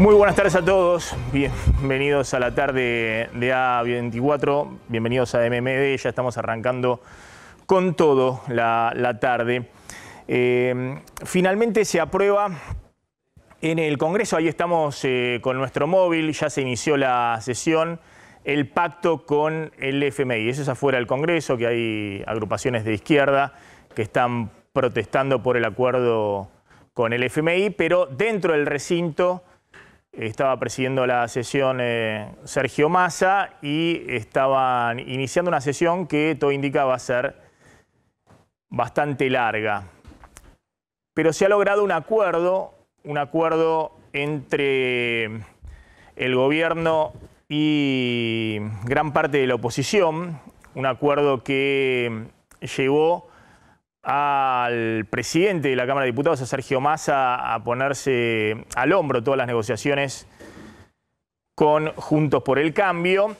Muy buenas tardes a todos, bienvenidos a la tarde de A24, bienvenidos a MMD, ya estamos arrancando con todo la tarde. Finalmente se aprueba en el Congreso, ahí estamos con nuestro móvil, ya se inició la sesión, el pacto con el FMI. Eso es afuera del Congreso, que hay agrupaciones de izquierda que están protestando por el acuerdo con el FMI, pero dentro del recinto estaba presidiendo la sesión Sergio Massa y estaban iniciando una sesión que todo indica va a ser bastante larga. Pero se ha logrado un acuerdo entre el gobierno y gran parte de la oposición, un acuerdo que llevó al presidente de la Cámara de Diputados, a Sergio Massa, a ponerse al hombro todas las negociaciones con Juntos por el Cambio.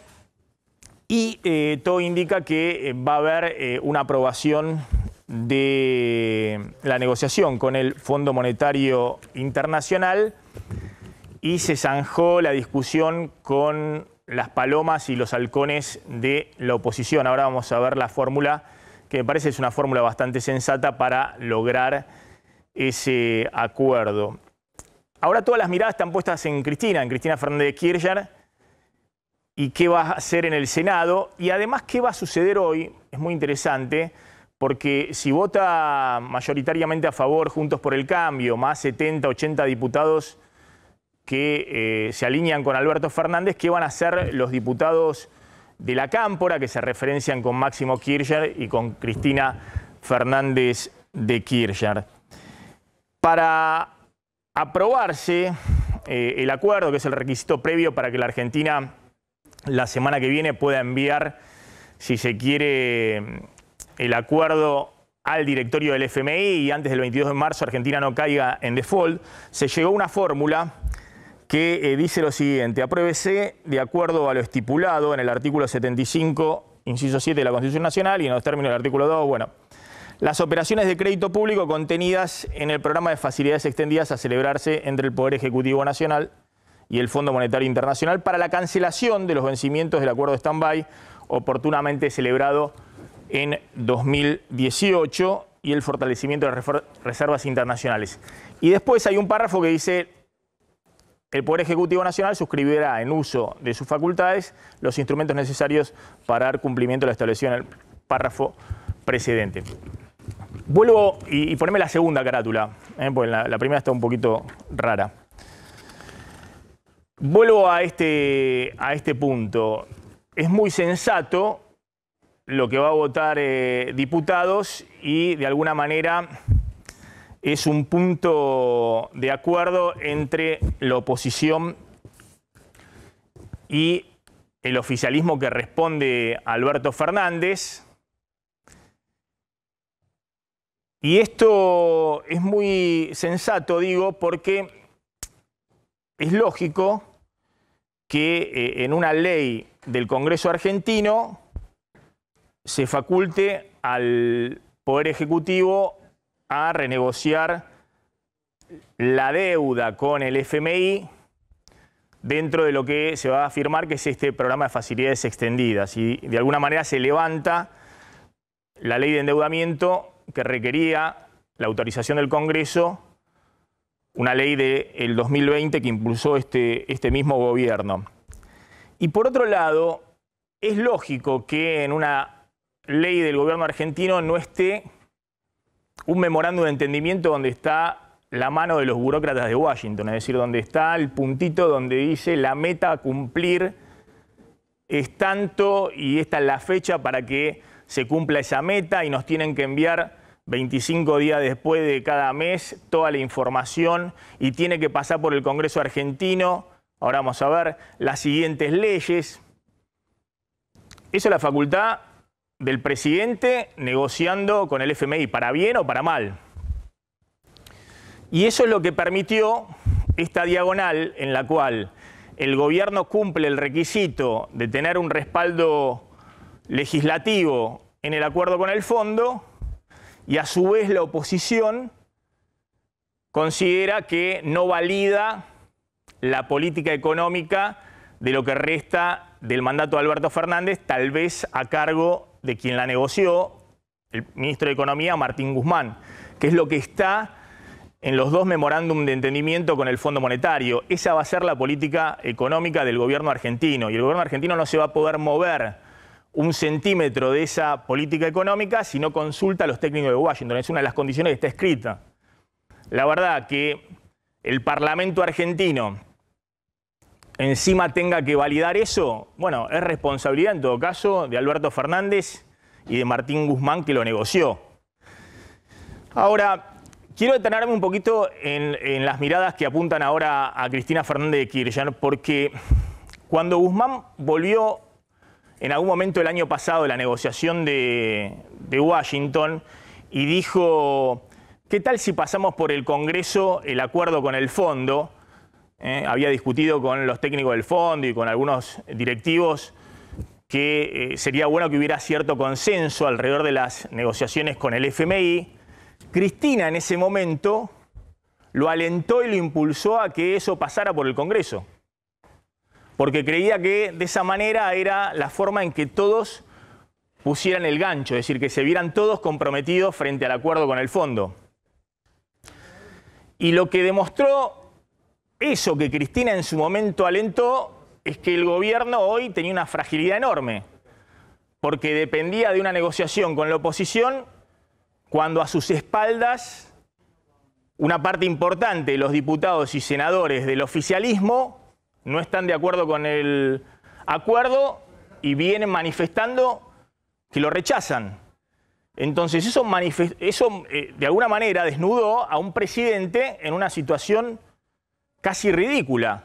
Y todo indica que va a haber una aprobación de la negociación con el Fondo Monetario Internacional y se zanjó la discusión con las palomas y los halcones de la oposición. Ahora vamos a ver la fórmula, que me parece es una fórmula bastante sensata para lograr ese acuerdo. Ahora todas las miradas están puestas en Cristina Fernández de Kirchner, y qué va a hacer en el Senado, y además qué va a suceder hoy. Es muy interesante, porque si vota mayoritariamente a favor Juntos por el Cambio, más 70, 80 diputados que se alinean con Alberto Fernández, ¿qué van a hacer los diputados de la Cámpora, que se referencian con Máximo Kirchner y con Cristina Fernández de Kirchner? Para aprobarse el acuerdo, que es el requisito previo para que la Argentina la semana que viene pueda enviar, si se quiere, el acuerdo al directorio del FMI y antes del 22 de marzo Argentina no caiga en default, se llegó a una fórmula que dice lo siguiente: apruébese de acuerdo a lo estipulado en el artículo 75, inciso 7 de la Constitución Nacional y en los términos del artículo 2, bueno, las operaciones de crédito público contenidas en el programa de facilidades extendidas a celebrarse entre el Poder Ejecutivo Nacional y el Fondo Monetario Internacional para la cancelación de los vencimientos del acuerdo de stand-by oportunamente celebrado en 2018 y el fortalecimiento de las reservas internacionales. Y después hay un párrafo que dice: el Poder Ejecutivo Nacional suscribirá en uso de sus facultades los instrumentos necesarios para dar cumplimiento a lo establecido en el párrafo precedente. Vuelvo y poneme la segunda carátula, porque la primera está un poquito rara. Vuelvo a este punto. Es muy sensato lo que va a votar diputados y de alguna manera es un punto de acuerdo entre la oposición y el oficialismo que responde a Alberto Fernández. Y esto es muy sensato, digo, porque es lógico que en una ley del Congreso argentino se faculte al Poder Ejecutivo a renegociar la deuda con el FMI dentro de lo que se va a firmar, que es este programa de facilidades extendidas. Y de alguna manera se levanta la ley de endeudamiento que requería la autorización del Congreso, una ley del 2020 que impulsó este mismo gobierno. Y por otro lado, es lógico que en una ley del gobierno argentino no esté un memorándum de entendimiento donde está la mano de los burócratas de Washington, es decir, donde está el puntito donde dice la meta a cumplir es tanto y esta es la fecha para que se cumpla esa meta y nos tienen que enviar 25 días después de cada mes toda la información y tiene que pasar por el Congreso argentino. Ahora vamos a ver las siguientes leyes. Eso es la facultad del presidente negociando con el FMI, para bien o para mal. Y eso es lo que permitió esta diagonal en la cual el gobierno cumple el requisito de tener un respaldo legislativo en el acuerdo con el fondo y a su vez la oposición considera que no valida la política económica de lo que resta del mandato de Alberto Fernández, tal vez a cargo de quien la negoció, el ministro de Economía, Martín Guzmán, que es lo que está en los dos memorándum de entendimiento con el Fondo Monetario. Esa va a ser la política económica del gobierno argentino, y el gobierno argentino no se va a poder mover un centímetro de esa política económica si no consulta a los técnicos de Washington. Es una de las condiciones que está escrita. La verdad que el Parlamento argentino encima tenga que validar eso, bueno, es responsabilidad en todo caso de Alberto Fernández y de Martín Guzmán, que lo negoció. Ahora, quiero detenerme un poquito en las miradas que apuntan ahora a Cristina Fernández de Kirchner, porque cuando Guzmán volvió en algún momento el año pasado de la negociación de Washington y dijo, ¿qué tal si pasamos por el Congreso el acuerdo con el fondo? Había discutido con los técnicos del fondo y con algunos directivos que sería bueno que hubiera cierto consenso alrededor de las negociaciones con el FMI. Cristina en ese momento lo alentó y lo impulsó a que eso pasara por el Congreso, porque creía que de esa manera era la forma en que todos pusieran el gancho, es decir, que se vieran todos comprometidos frente al acuerdo con el fondo. Y lo que demostró eso que Cristina en su momento alentó es que el gobierno hoy tenía una fragilidad enorme, porque dependía de una negociación con la oposición cuando a sus espaldas una parte importante de los diputados y senadores del oficialismo no están de acuerdo con el acuerdo y vienen manifestando que lo rechazan. Entonces eso de alguna manera desnudó a un presidente en una situación casi ridícula,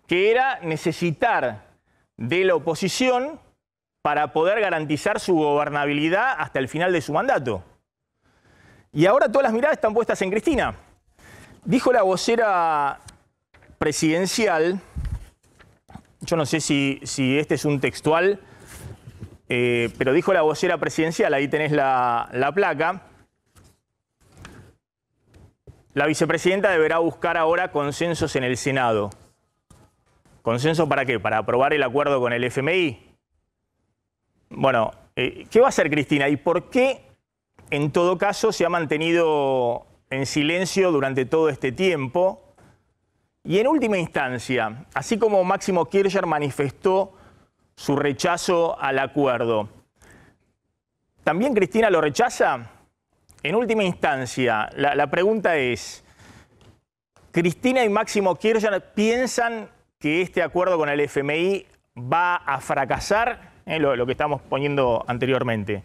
que era necesitar de la oposición para poder garantizar su gobernabilidad hasta el final de su mandato. Y ahora todas las miradas están puestas en Cristina. Dijo la vocera presidencial, yo no sé si este es un textual, pero dijo la vocera presidencial, ahí tenés la placa. La vicepresidenta deberá buscar ahora consensos en el Senado. ¿Consenso para qué? ¿Para aprobar el acuerdo con el FMI? Bueno, ¿qué va a hacer Cristina? ¿Y por qué, en todo caso, se ha mantenido en silencio durante todo este tiempo? Y en última instancia, así como Máximo Kirchner manifestó su rechazo al acuerdo, ¿también Cristina lo rechaza? En última instancia, la pregunta es, ¿Cristina y Máximo Kirchner piensan que este acuerdo con el FMI va a fracasar? Lo que estamos poniendo anteriormente.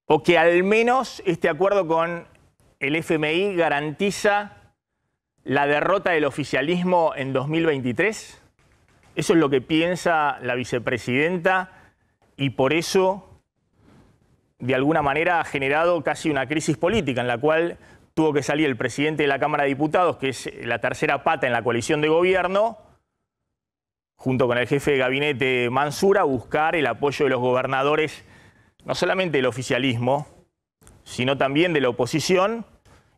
O que al menos este acuerdo con el FMI garantiza la derrota del oficialismo en 2023. Eso es lo que piensa la vicepresidenta y por eso de alguna manera ha generado casi una crisis política en la cual tuvo que salir el presidente de la Cámara de Diputados, que es la tercera pata en la coalición de gobierno, junto con el jefe de gabinete Mansura, a buscar el apoyo de los gobernadores, no solamente del oficialismo, sino también de la oposición,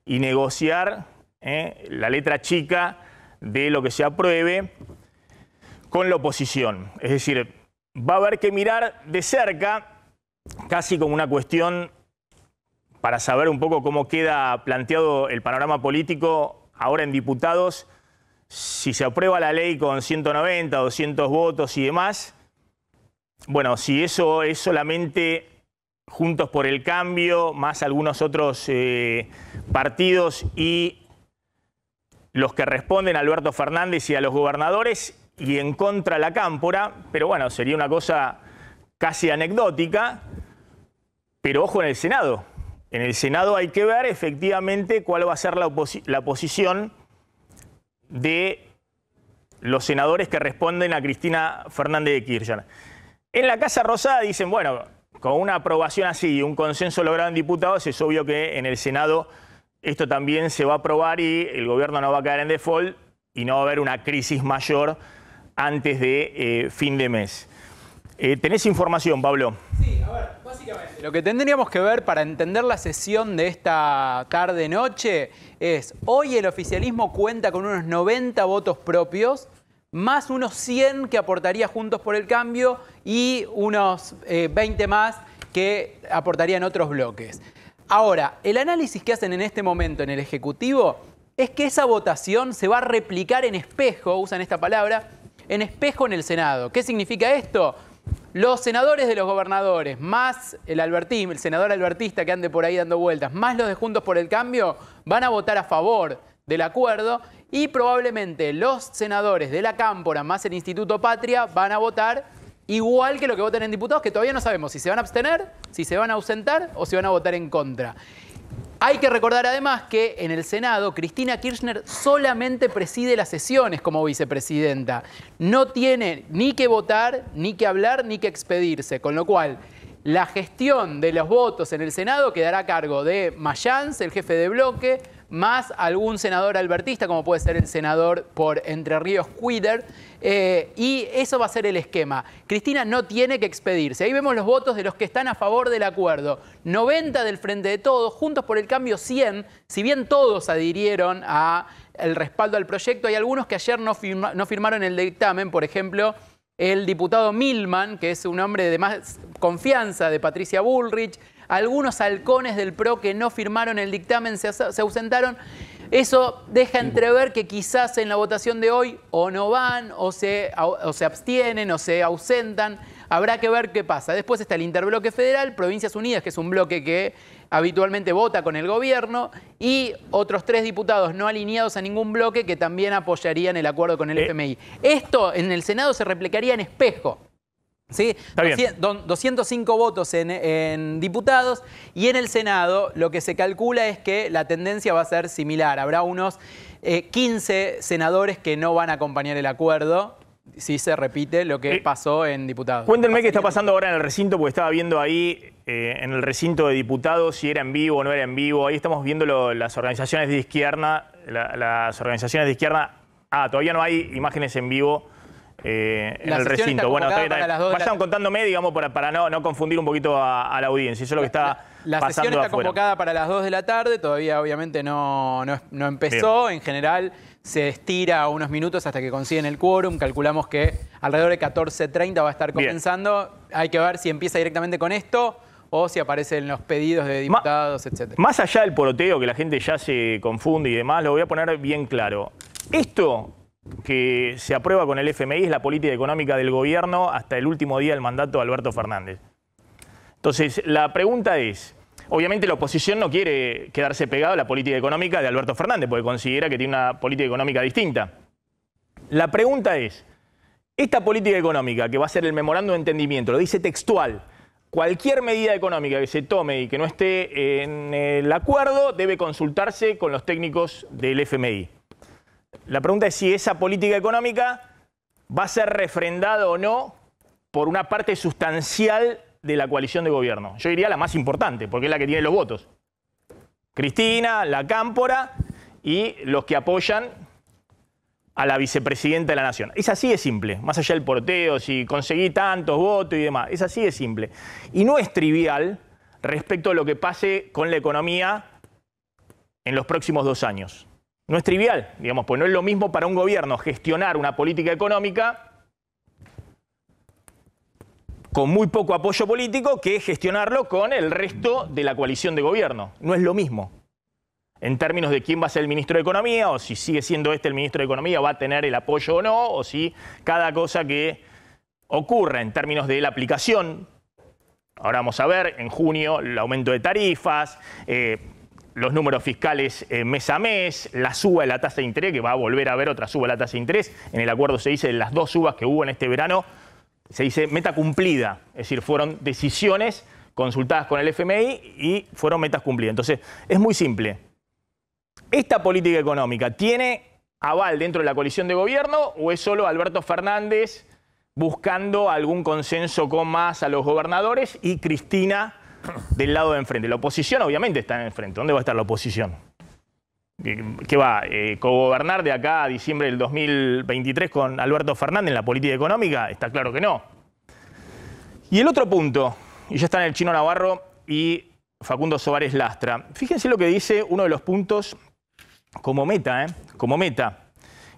y negociar la letra chica de lo que se apruebe con la oposición. Es decir, va a haber que mirar de cerca, casi como una cuestión para saber un poco cómo queda planteado el panorama político ahora en diputados, si se aprueba la ley con 190, 200 votos y demás. Bueno, si eso es solamente Juntos por el Cambio, más algunos otros partidos y los que responden a Alberto Fernández y a los gobernadores, y en contra la Cámpora, pero bueno, sería una cosa casi anecdótica. Pero ojo en el Senado. En el Senado hay que ver efectivamente cuál va a ser la posición de los senadores que responden a Cristina Fernández de Kirchner. En la Casa Rosada dicen, bueno, con una aprobación así y un consenso logrado en diputados, es obvio que en el Senado esto también se va a aprobar y el gobierno no va a caer en default y no va a haber una crisis mayor antes de fin de mes. ¿Tenés información, Pablo? Sí, a ver, básicamente lo que tendríamos que ver para entender la sesión de esta tarde-noche es, hoy el oficialismo cuenta con unos 90 votos propios, más unos 100 que aportaría Juntos por el Cambio y unos 20 más que aportarían otros bloques. Ahora, el análisis que hacen en este momento en el Ejecutivo es que esa votación se va a replicar en espejo, usan esta palabra, en espejo en el Senado. ¿Qué significa esto? Los senadores de los gobernadores, más el senador albertista que ande por ahí dando vueltas, más los de Juntos por el Cambio, van a votar a favor del acuerdo y probablemente los senadores de la Cámpora más el Instituto Patria van a votar igual que lo que votan en diputados, que todavía no sabemos si se van a abstener, si se van a ausentar o si van a votar en contra. Hay que recordar además que en el Senado Cristina Kirchner solamente preside las sesiones como vicepresidenta. No tiene ni que votar, ni que hablar, ni que expedirse. Con lo cual, la gestión de los votos en el Senado quedará a cargo de Mayans, el jefe de bloque, más algún senador albertista, como puede ser el senador por Entre Ríos Cuiter, y eso va a ser el esquema. Cristina no tiene que expedirse. Ahí vemos los votos de los que están a favor del acuerdo. 90 del Frente de Todos, Juntos por el Cambio 100, si bien todos adhirieron al respaldo al proyecto, hay algunos que ayer no firmaron el dictamen, por ejemplo, el diputado Milman, que es un hombre de más confianza de Patricia Bullrich, algunos halcones del PRO que no firmaron el dictamen se ausentaron. Eso deja entrever que quizás en la votación de hoy o no van, o se abstienen, o se ausentan. Habrá que ver qué pasa. Después está el Interbloque Federal, Provincias Unidas, que es un bloque que habitualmente vota con el gobierno, y otros 3 diputados no alineados a ningún bloque que también apoyarían el acuerdo con el FMI. Esto en el Senado se replicaría en espejo. ¿Sí? 205 votos en diputados, y en el Senado lo que se calcula es que la tendencia va a ser similar. Habrá unos 15 senadores que no van a acompañar el acuerdo si se repite lo que pasó en diputados. Cuéntenme qué está pasando ahora en el recinto, porque estaba viendo ahí en el recinto de diputados si era en vivo o no era en vivo. Ahí estamos viendo las organizaciones de izquierda. Todavía no hay imágenes en vivo. En el recinto. Bueno, vayan contándome, digamos, para no confundir un poquito a la audiencia. Eso es lo que está la pasando sesión está afuera. Convocada para las 2 de la tarde, todavía obviamente no empezó. Bien. En general se estira unos minutos hasta que consiguen el quórum. Calculamos que alrededor de 14:30 va a estar comenzando. Bien. Hay que ver si empieza directamente con esto o si aparecen los pedidos de diputados, etc. Más allá del poroteo, que la gente ya se confunde y demás, lo voy a poner bien claro. Esto que se aprueba con el FMI es la política económica del gobierno hasta el último día del mandato de Alberto Fernández. Entonces, la pregunta es, obviamente la oposición no quiere quedarse pegado a la política económica de Alberto Fernández, porque considera que tiene una política económica distinta. La pregunta es, esta política económica que va a ser el memorándum de entendimiento, lo dice textual, cualquier medida económica que se tome y que no esté en el acuerdo debe consultarse con los técnicos del FMI. La pregunta es si esa política económica va a ser refrendada o no por una parte sustancial de la coalición de gobierno. Yo diría la más importante, porque es la que tiene los votos. Cristina, la Cámpora y los que apoyan a la vicepresidenta de la Nación. Es así de simple, más allá del porteo, si conseguí tantos votos y demás. Es así de simple. Y no es trivial respecto a lo que pase con la economía en los próximos 2 años. No es trivial, digamos, pues no es lo mismo para un gobierno gestionar una política económica con muy poco apoyo político que gestionarlo con el resto de la coalición de gobierno. No es lo mismo. En términos de quién va a ser el ministro de Economía, o si sigue siendo el ministro de Economía, va a tener el apoyo o no, o si cada cosa que ocurra en términos de la aplicación. Ahora vamos a ver, en junio, el aumento de tarifas, los números fiscales mes a mes, la suba de la tasa de interés, que va a volver a haber otra suba de la tasa de interés. En el acuerdo se dice de las 2 subas que hubo en este verano, se dice meta cumplida. Es decir, fueron decisiones consultadas con el FMI y fueron metas cumplidas. Entonces, es muy simple. ¿Esta política económica tiene aval dentro de la coalición de gobierno o es solo Alberto Fernández buscando algún consenso con más a los gobernadores y Cristina del lado de enfrente? La oposición obviamente está en el frente. ¿Dónde va a estar la oposición? ¿Qué va? ¿Cogobernar de acá a diciembre del 2023 con Alberto Fernández en la política económica? Está claro que no. Y el otro punto, y ya están el Chino Navarro y Facundo Soares Lastra. Fíjense lo que dice uno de los puntos como meta, como meta.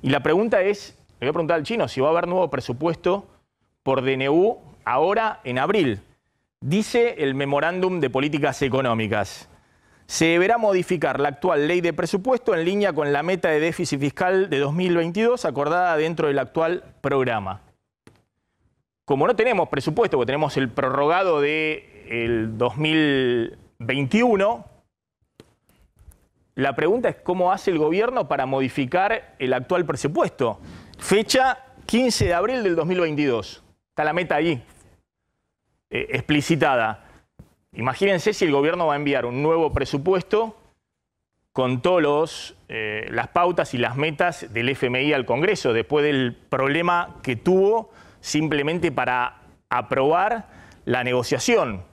Y la pregunta es, le voy a preguntar al Chino si va a haber nuevo presupuesto por DNU ahora en abril. Dice el Memorándum de Políticas Económicas: se deberá modificar la actual ley de presupuesto en línea con la meta de déficit fiscal de 2022 acordada dentro del actual programa. Como no tenemos presupuesto, porque tenemos el prorrogado del 2021, la pregunta es cómo hace el gobierno para modificar el actual presupuesto. Fecha 15 de abril del 2022. Está la meta ahí, explicitada. Imagínense si el gobierno va a enviar un nuevo presupuesto con todas las pautas y las metas del FMI al Congreso, después del problema que tuvo simplemente para aprobar la negociación.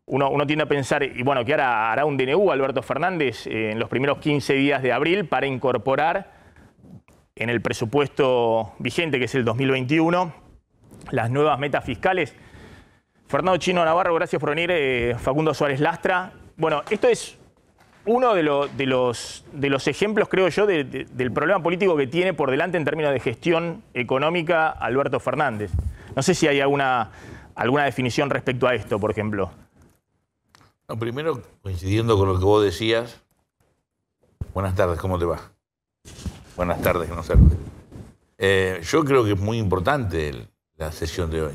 Uno tiende a pensar, y bueno, que ahora hará un DNU Alberto Fernández en los primeros 15 días de abril para incorporar en el presupuesto vigente, que es el 2021, las nuevas metas fiscales. Fernando Chino Navarro, gracias por venir. Facundo Soares Lastra. Bueno, esto es uno de los ejemplos, creo yo, del problema político que tiene por delante en términos de gestión económica Alberto Fernández. No sé si hay alguna definición respecto a esto, por ejemplo. No, primero, coincidiendo con lo que vos decías, buenas tardes, ¿cómo te va? Buenas tardes, que no sé. Yo creo que es muy importante la sesión de hoy.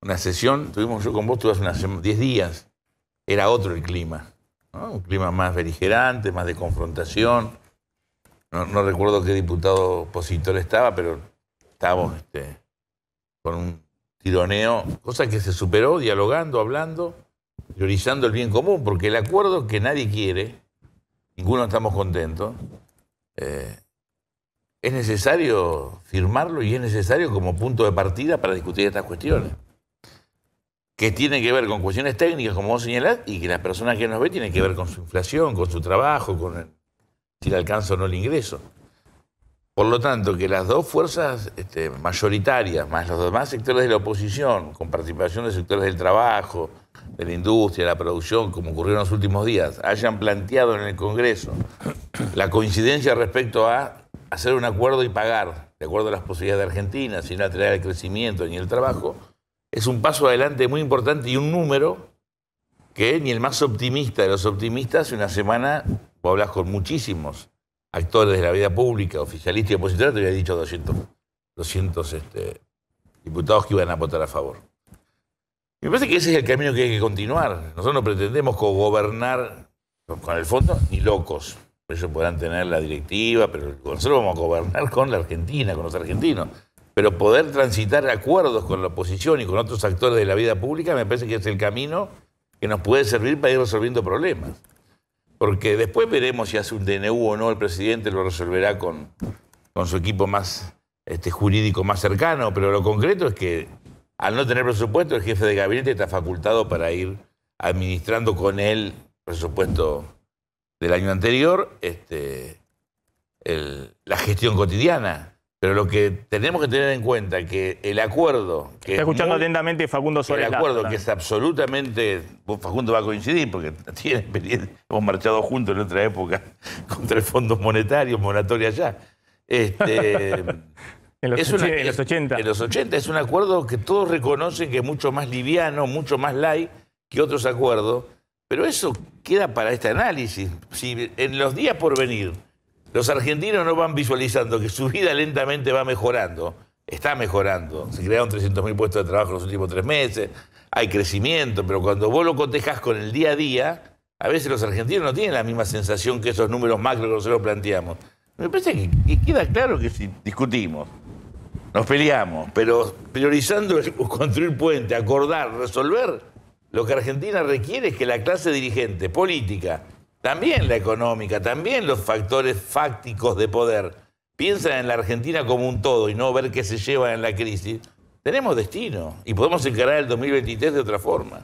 Una sesión, yo con vos tuve hace 10 días, era otro el clima, ¿no? Un clima más beligerante, más de confrontación. No recuerdo qué diputado opositor estaba, pero estábamos con un tironeo, cosa que se superó dialogando, hablando, priorizando el bien común, porque el acuerdo que nadie quiere, ninguno estamos contentos, es necesario firmarlo y es necesario como punto de partida para discutir estas cuestiones, que tienen que ver con cuestiones técnicas, como vos señalás, y que las personas que nos ven tienen que ver con su inflación, con su trabajo, con si le alcanza o no el ingreso. Por lo tanto, que las dos fuerzas mayoritarias, más los demás sectores de la oposición, con participación de sectores del trabajo, de la industria, de la producción, como ocurrió en los últimos días, hayan planteado en el Congreso la coincidencia respecto a hacer un acuerdo y pagar, de acuerdo a las posibilidades de Argentina, sin alterar el crecimiento ni el trabajo, es un paso adelante muy importante y un número que ni el más optimista de los optimistas, hace una semana, vos hablas con muchísimos actores de la vida pública, oficialistas y opositores, te había dicho 200 diputados que iban a votar a favor. Me parece que ese es el camino que hay que continuar. Nosotros no pretendemos cogobernar con el fondo ni locos. Ellos podrán tener la directiva, pero nosotros vamos a gobernar con la Argentina, con los argentinos. Pero poder transitar acuerdos con la oposición y con otros actores de la vida pública me parece que es el camino que nos puede servir para ir resolviendo problemas. Porque después veremos si hace un DNU o no el presidente, lo resolverá con su equipo más jurídico más cercano, pero lo concreto es que al no tener presupuesto el jefe de gabinete está facultado para ir administrando con el presupuesto del año anterior la gestión cotidiana. Pero lo que tenemos que tener en cuenta es que el acuerdo... que está escuchando atentamente Facundo Soares Lastra. El acuerdo que es absolutamente... Facundo va a coincidir porque tiene experiencia. Hemos marchado juntos en otra época contra el Fondo Monetario, moratoria allá. En los 80. En los 80 es un acuerdo que todos reconocen que es mucho más liviano, mucho más light que otros acuerdos. Pero eso queda para este análisis. Si en los días por venir... los argentinos no van visualizando que su vida lentamente va mejorando. Está mejorando. Se crearon 300.000 puestos de trabajo en los últimos 3 meses. Hay crecimiento, pero cuando vos lo cotejás con el día a día, a veces los argentinos no tienen la misma sensación que esos números macro que nosotros planteamos. Me parece que queda claro que si discutimos, nos peleamos, pero priorizando construir puente, acordar, resolver, lo que Argentina requiere es que la clase dirigente, política, también la económica, también los factores fácticos de poder, piensan en la Argentina como un todo y no ver qué se lleva en la crisis, tenemos destino y podemos encarar el 2023 de otra forma.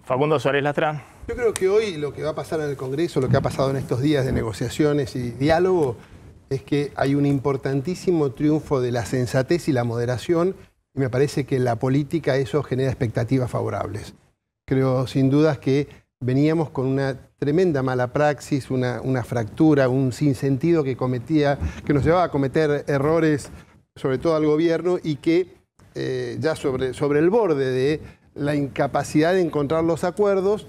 Facundo Soares Lastra. Yo creo que hoy lo que va a pasar en el Congreso, lo que ha pasado en estos días de negociaciones y diálogo, es que hay un importantísimo triunfo de la sensatez y la moderación y me parece que en la política eso genera expectativas favorables. Creo sin dudas que veníamos con una tremenda mala praxis, una fractura, un sinsentido que nos llevaba a cometer errores, sobre todo al gobierno, y que ya sobre el borde de la incapacidad de encontrar los acuerdos,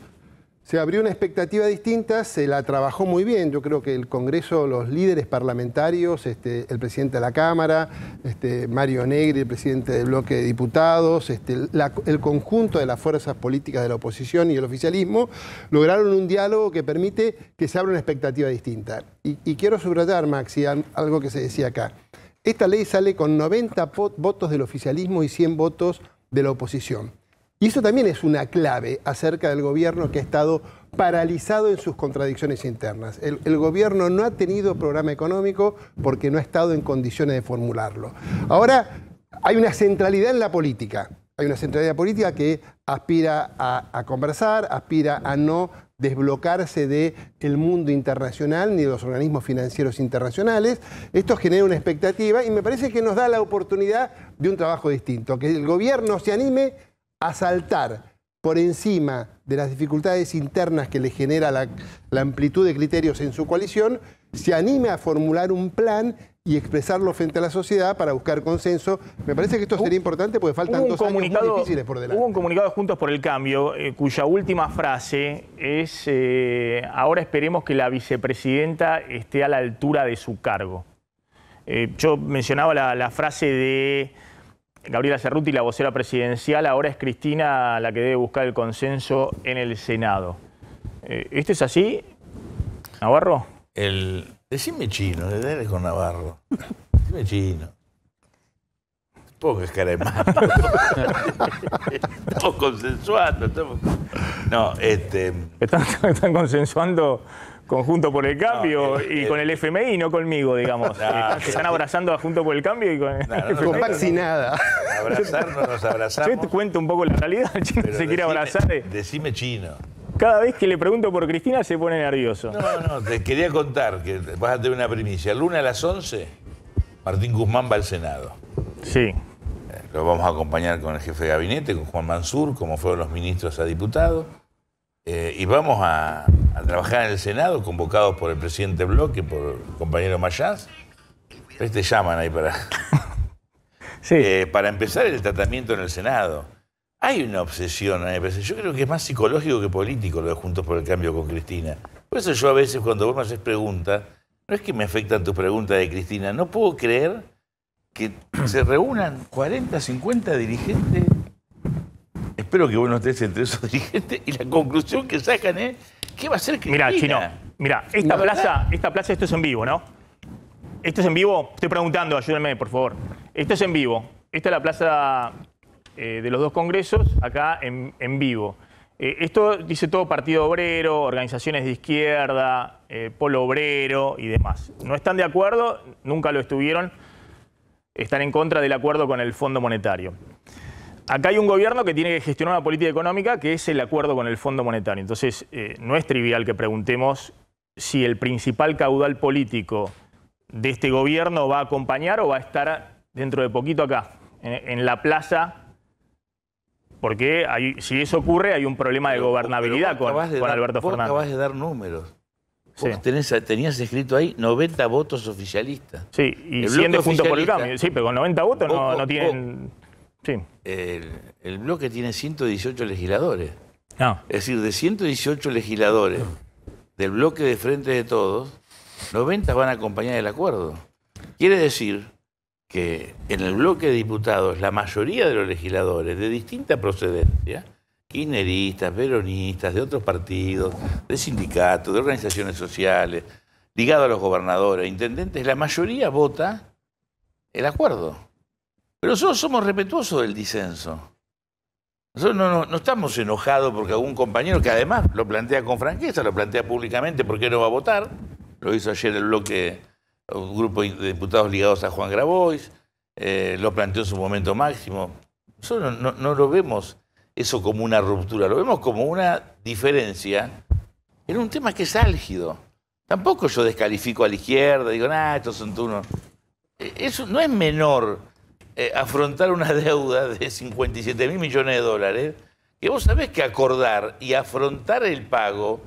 se abrió una expectativa distinta, se la trabajó muy bien. Yo creo que el Congreso, los líderes parlamentarios, el presidente de la Cámara, Mario Negri, el presidente del bloque de diputados, el conjunto de las fuerzas políticas de la oposición y el oficialismo, lograron un diálogo que permite que se abra una expectativa distinta. Y quiero subrayar, Maxi, algo que se decía acá. Esta ley sale con 90 votos del oficialismo y 100 votos de la oposición. Y eso también es una clave acerca del gobierno que ha estado paralizado en sus contradicciones internas. El gobierno no ha tenido programa económico porque no ha estado en condiciones de formularlo. Ahora hay una centralidad en la política. Hay una centralidad política que aspira a conversar, aspira a no desblocarse del mundo internacional ni de los organismos financieros internacionales. Esto genera una expectativa y me parece que nos da la oportunidad de un trabajo distinto, que el gobierno se anime a saltar por encima de las dificultades internas que le genera la amplitud de criterios en su coalición, se anime a formular un plan y expresarlo frente a la sociedad para buscar consenso. Me parece que esto sería importante porque faltan 2 años muy difíciles por delante. Hubo un comunicado de Juntos por el Cambio, cuya última frase es ahora esperemos que la vicepresidenta esté a la altura de su cargo. Yo mencionaba la frase de Gabriela Cerruti, la vocera presidencial, ahora es Cristina la que debe buscar el consenso en el Senado. ¿Esto es así, Navarro? Decime chino, dale con Navarro. Decime chino. Pongas cara de malo. Estamos consensuando. No, Están consensuando Juntos por el Cambio y con el FMI, no conmigo, digamos. Se están abrazando a Juntos por el Cambio y con el FMI. Con Maxi nada. Abrazarnos, nos abrazamos. Yo te cuento un poco la realidad. El chino se quiere abrazar. Decime chino. Cada vez que le pregunto por Cristina se pone nervioso. No, te quería contar que vas a tener una primicia. El lunes a las 11, Martín Guzmán va al Senado. Sí. Lo vamos a acompañar con el jefe de gabinete, con Juan Mansur, como fueron los ministros a diputados. Y vamos a trabajar en el Senado, convocados por el presidente Bloque, por el compañero Mayans. Te llaman ahí para empezar el tratamiento en el Senado. Hay una obsesión, yo creo que es más psicológico que político lo de Juntos por el Cambio con Cristina. Por eso yo a veces cuando vos me haces preguntas, no es que me afectan tus preguntas de Cristina, no puedo creer que se reúnan 40, 50 dirigentes. Espero que vos no estés entre esos dirigentes y la conclusión que sacan es ¿qué va a hacer Cristina? Mira, Chino, mira, esta plaza, esto es en vivo, ¿no? Esto es en vivo, estoy preguntando, ayúdenme, por favor. Esto es en vivo. Esta es la plaza de los 2 congresos, acá en vivo. Esto dice todo Partido Obrero, organizaciones de izquierda, Polo Obrero y demás. No están de acuerdo, nunca lo estuvieron, están en contra del acuerdo con el Fondo Monetario. Acá hay un gobierno que tiene que gestionar una política económica que es el acuerdo con el Fondo Monetario. Entonces, no es trivial que preguntemos si el principal caudal político de este gobierno va a acompañar o va a estar dentro de poquito acá, en la plaza, porque si eso ocurre hay un problema de gobernabilidad con Alberto Fernández. Vos acabás de dar números. Vos tenías escrito ahí 90 votos oficialistas. Sí, y 100 de Juntos por el Cambio. Sí, pero con 90 votos no tienen... Sí. El bloque tiene 118 legisladores. No. Es decir, de 118 legisladores del bloque de Frente de Todos, 90 van a acompañar el acuerdo. Quiere decir que en el bloque de diputados la mayoría de los legisladores de distinta procedencia, kirchneristas, peronistas, de otros partidos, de sindicatos, de organizaciones sociales, ligados a los gobernadores, intendentes, la mayoría vota el acuerdo. Pero nosotros somos respetuosos del disenso. Nosotros no estamos enojados porque algún compañero, que además lo plantea con franqueza, lo plantea públicamente, ¿por qué no va a votar? Lo hizo ayer el bloque, un grupo de diputados ligados a Juan Grabois, lo planteó en su momento Máximo. Nosotros no lo vemos eso como una ruptura, lo vemos como una diferencia en un tema que es álgido. Tampoco yo descalifico a la izquierda, digo, estos son turnos. Eso no es menor afrontar una deuda de 57.000 millones de dólares, que vos sabés que acordar y afrontar el pago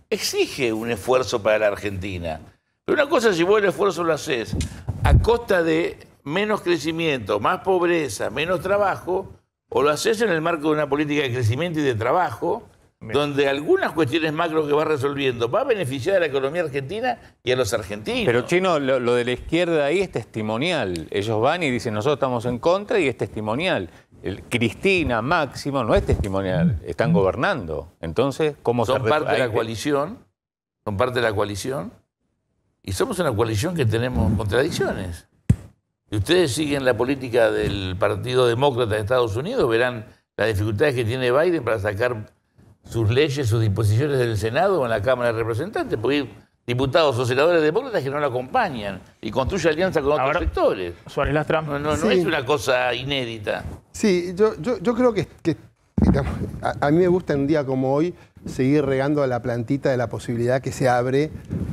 exige un esfuerzo para la Argentina. Pero una cosa, si vos el esfuerzo lo haces a costa de menos crecimiento, más pobreza, menos trabajo, o lo haces en el marco de una política de crecimiento y de trabajo, donde algunas cuestiones macro que va resolviendo va a beneficiar a la economía argentina y a los argentinos. Pero, Chino, lo de la izquierda ahí es testimonial. Ellos van y dicen, nosotros estamos en contra, y es testimonial. Cristina, Máximo, no es testimonial, están gobernando. Entonces, ¿cómo son parte de la coalición, son parte de la coalición, y somos una coalición que tenemos contradicciones. Si ustedes siguen la política del Partido Demócrata de Estados Unidos, verán las dificultades que tiene Biden para sacar sus leyes, sus disposiciones del Senado o en la Cámara de Representantes, porque hay diputados o senadores demócratas que no lo acompañan y construye alianza con otros sectores. Suárez Lastra. No Sí. es una cosa inédita. Sí, yo creo que digamos, a mí me gusta en un día como hoy seguir regando a la plantita de la posibilidad que se abre,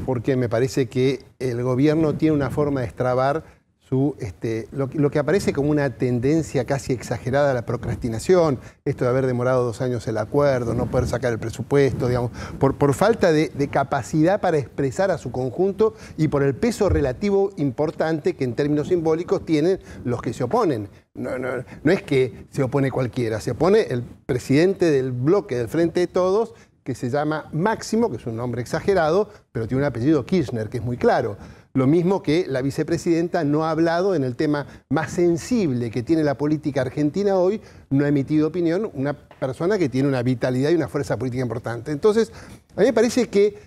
porque me parece que el gobierno tiene una forma de extrabar lo que aparece como una tendencia casi exagerada a la procrastinación, esto de haber demorado 2 años el acuerdo, no poder sacar el presupuesto, digamos, por falta de capacidad para expresar a su conjunto y por el peso relativo importante que en términos simbólicos tienen los que se oponen. No es que se opone cualquiera, se opone el presidente del bloque del Frente de Todos, que se llama Máximo, que es un nombre exagerado, pero tiene un apellido Kirchner, que es muy claro. Lo mismo que la vicepresidenta no ha hablado en el tema más sensible que tiene la política argentina hoy, no ha emitido opinión, una persona que tiene una vitalidad y una fuerza política importante. Entonces, a mí me parece que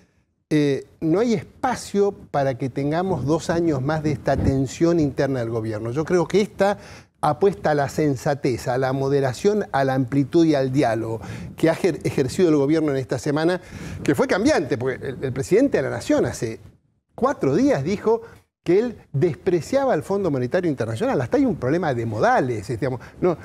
no hay espacio para que tengamos 2 años más de esta tensión interna del gobierno. Yo creo que esta apuesta a la sensatez, a la moderación, a la amplitud y al diálogo que ha ejercido el gobierno en esta semana, que fue cambiante, porque el presidente de la Nación hace 4 días dijo que él despreciaba al Fondo Monetario Internacional. Hasta hay un problema de modales, digamos. No,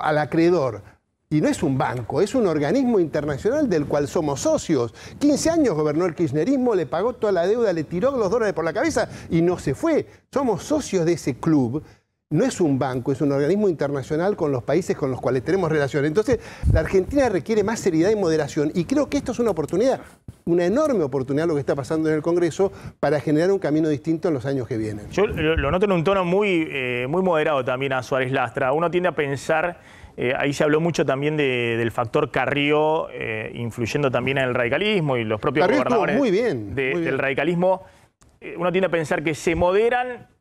al acreedor. Y no es un banco, es un organismo internacional del cual somos socios. 15 años gobernó el kirchnerismo, le pagó toda la deuda, le tiró los dólares por la cabeza y no se fue. Somos socios de ese club. No es un banco, es un organismo internacional con los países con los cuales tenemos relaciones. Entonces, la Argentina requiere más seriedad y moderación. Y creo que esto es una oportunidad, una enorme oportunidad lo que está pasando en el Congreso para generar un camino distinto en los años que vienen. Yo lo noto en un tono muy moderado también a Suárez Lastra. Uno tiende a pensar, ahí se habló mucho también del factor Carrió, influyendo también en el radicalismo y los propios Carrió gobernadores muy bien. del radicalismo. Uno tiende a pensar que se moderan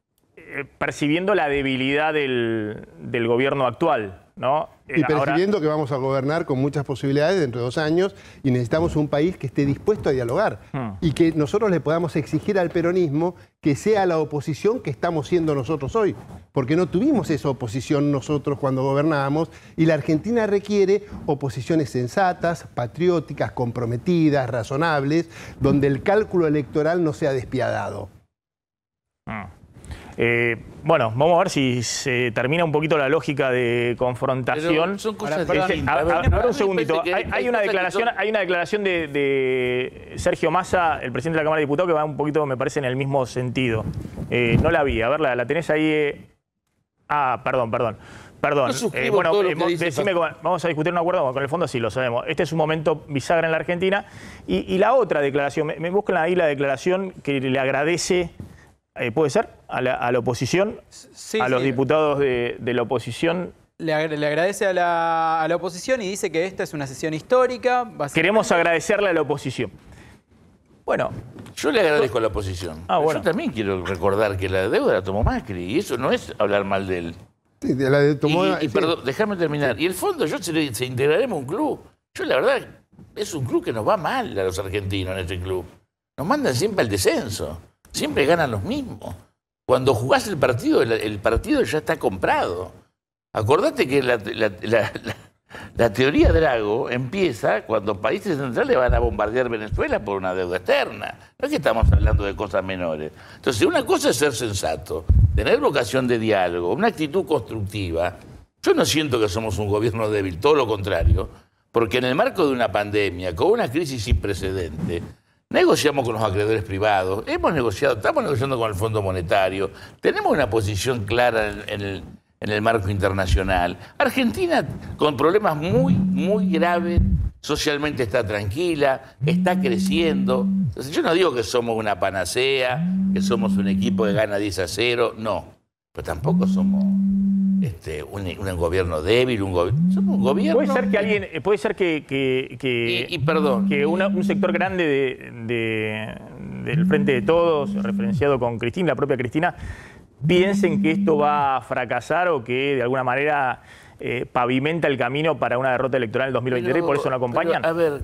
percibiendo la debilidad del gobierno actual, ¿no? Y percibiendo que vamos a gobernar con muchas posibilidades dentro de 2 años y necesitamos un país que esté dispuesto a dialogar y que nosotros le podamos exigir al peronismo que sea la oposición que estamos siendo nosotros hoy, porque no tuvimos esa oposición nosotros cuando gobernábamos y la Argentina requiere oposiciones sensatas, patrióticas, comprometidas, razonables, donde el cálculo electoral no sea despiadado. Bueno, vamos a ver si se termina un poquito la lógica de confrontación. Pero son cosas A ver, un segundito. Hay una declaración de Sergio Massa, el presidente de la Cámara de Diputados, que va un poquito, me parece, en el mismo sentido. No la vi. A ver, la tenés ahí. Perdón. Decime vamos a discutir un acuerdo con el fondo, sí, lo sabemos. Este es un momento bisagra en la Argentina. Y la otra declaración, me buscan ahí la declaración que le agradece. ¿Puede ser? A la oposición, Sí, a los diputados de la oposición. Le agradece a la oposición y dice que esta es una sesión histórica. Queremos agradecerle a la oposición. Bueno. Yo le agradezco a la oposición. Bueno. Yo también quiero recordar que la deuda la tomó Macri y eso no es hablar mal de él. Sí, Perdón, déjame terminar. Y el fondo, se integraremos un club. Yo la verdad, es un club que nos va mal a los argentinos en este club. Nos mandan siempre al descenso. Siempre ganan los mismos. Cuando jugás el partido ya está comprado. Acordate que la teoría Drago empieza cuando países centrales van a bombardear Venezuela por una deuda externa. No es que estamos hablando de cosas menores. Entonces, una cosa es ser sensato, tener vocación de diálogo, una actitud constructiva. Yo no siento que somos un gobierno débil, todo lo contrario, porque en el marco de una pandemia, con una crisis sin precedentes, negociamos con los acreedores privados, estamos negociando con el Fondo Monetario, tenemos una posición clara en en el marco internacional. Argentina, con problemas muy graves, socialmente está tranquila, está creciendo. Entonces, yo no digo que somos una panacea, que somos un equipo que gana 10-0, no. Pero tampoco somos un gobierno débil, somos un gobierno... Puede ser que alguien, puede ser perdón. que un sector grande del Frente de Todos, referenciado con Cristina, la propia Cristina, piensen que esto va a fracasar o que de alguna manera pavimenta el camino para una derrota electoral en el 2023, por eso no acompañan. A ver,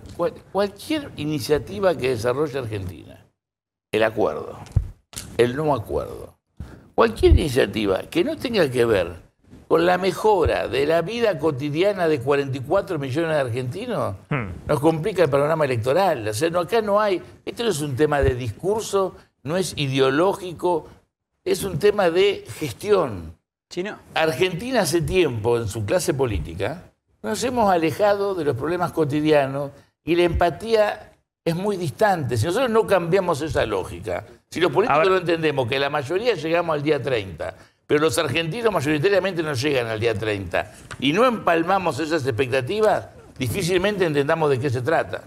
cualquier iniciativa que desarrolle Argentina, el acuerdo, el no acuerdo, cualquier iniciativa que no tenga que ver con la mejora de la vida cotidiana de 44 millones de argentinos, nos complica el panorama electoral. O sea, acá no hay... Esto no es un tema de discurso, no es ideológico, es un tema de gestión. Chino. Argentina hace tiempo, en su clase política, nos hemos alejado de los problemas cotidianos y la empatía es muy distante. Si nosotros no cambiamos esa lógica, si los políticos no entendemos que la mayoría llegamos al día 30, pero los argentinos mayoritariamente no llegan al día 30, y no empalmamos esas expectativas, difícilmente entendamos de qué se trata.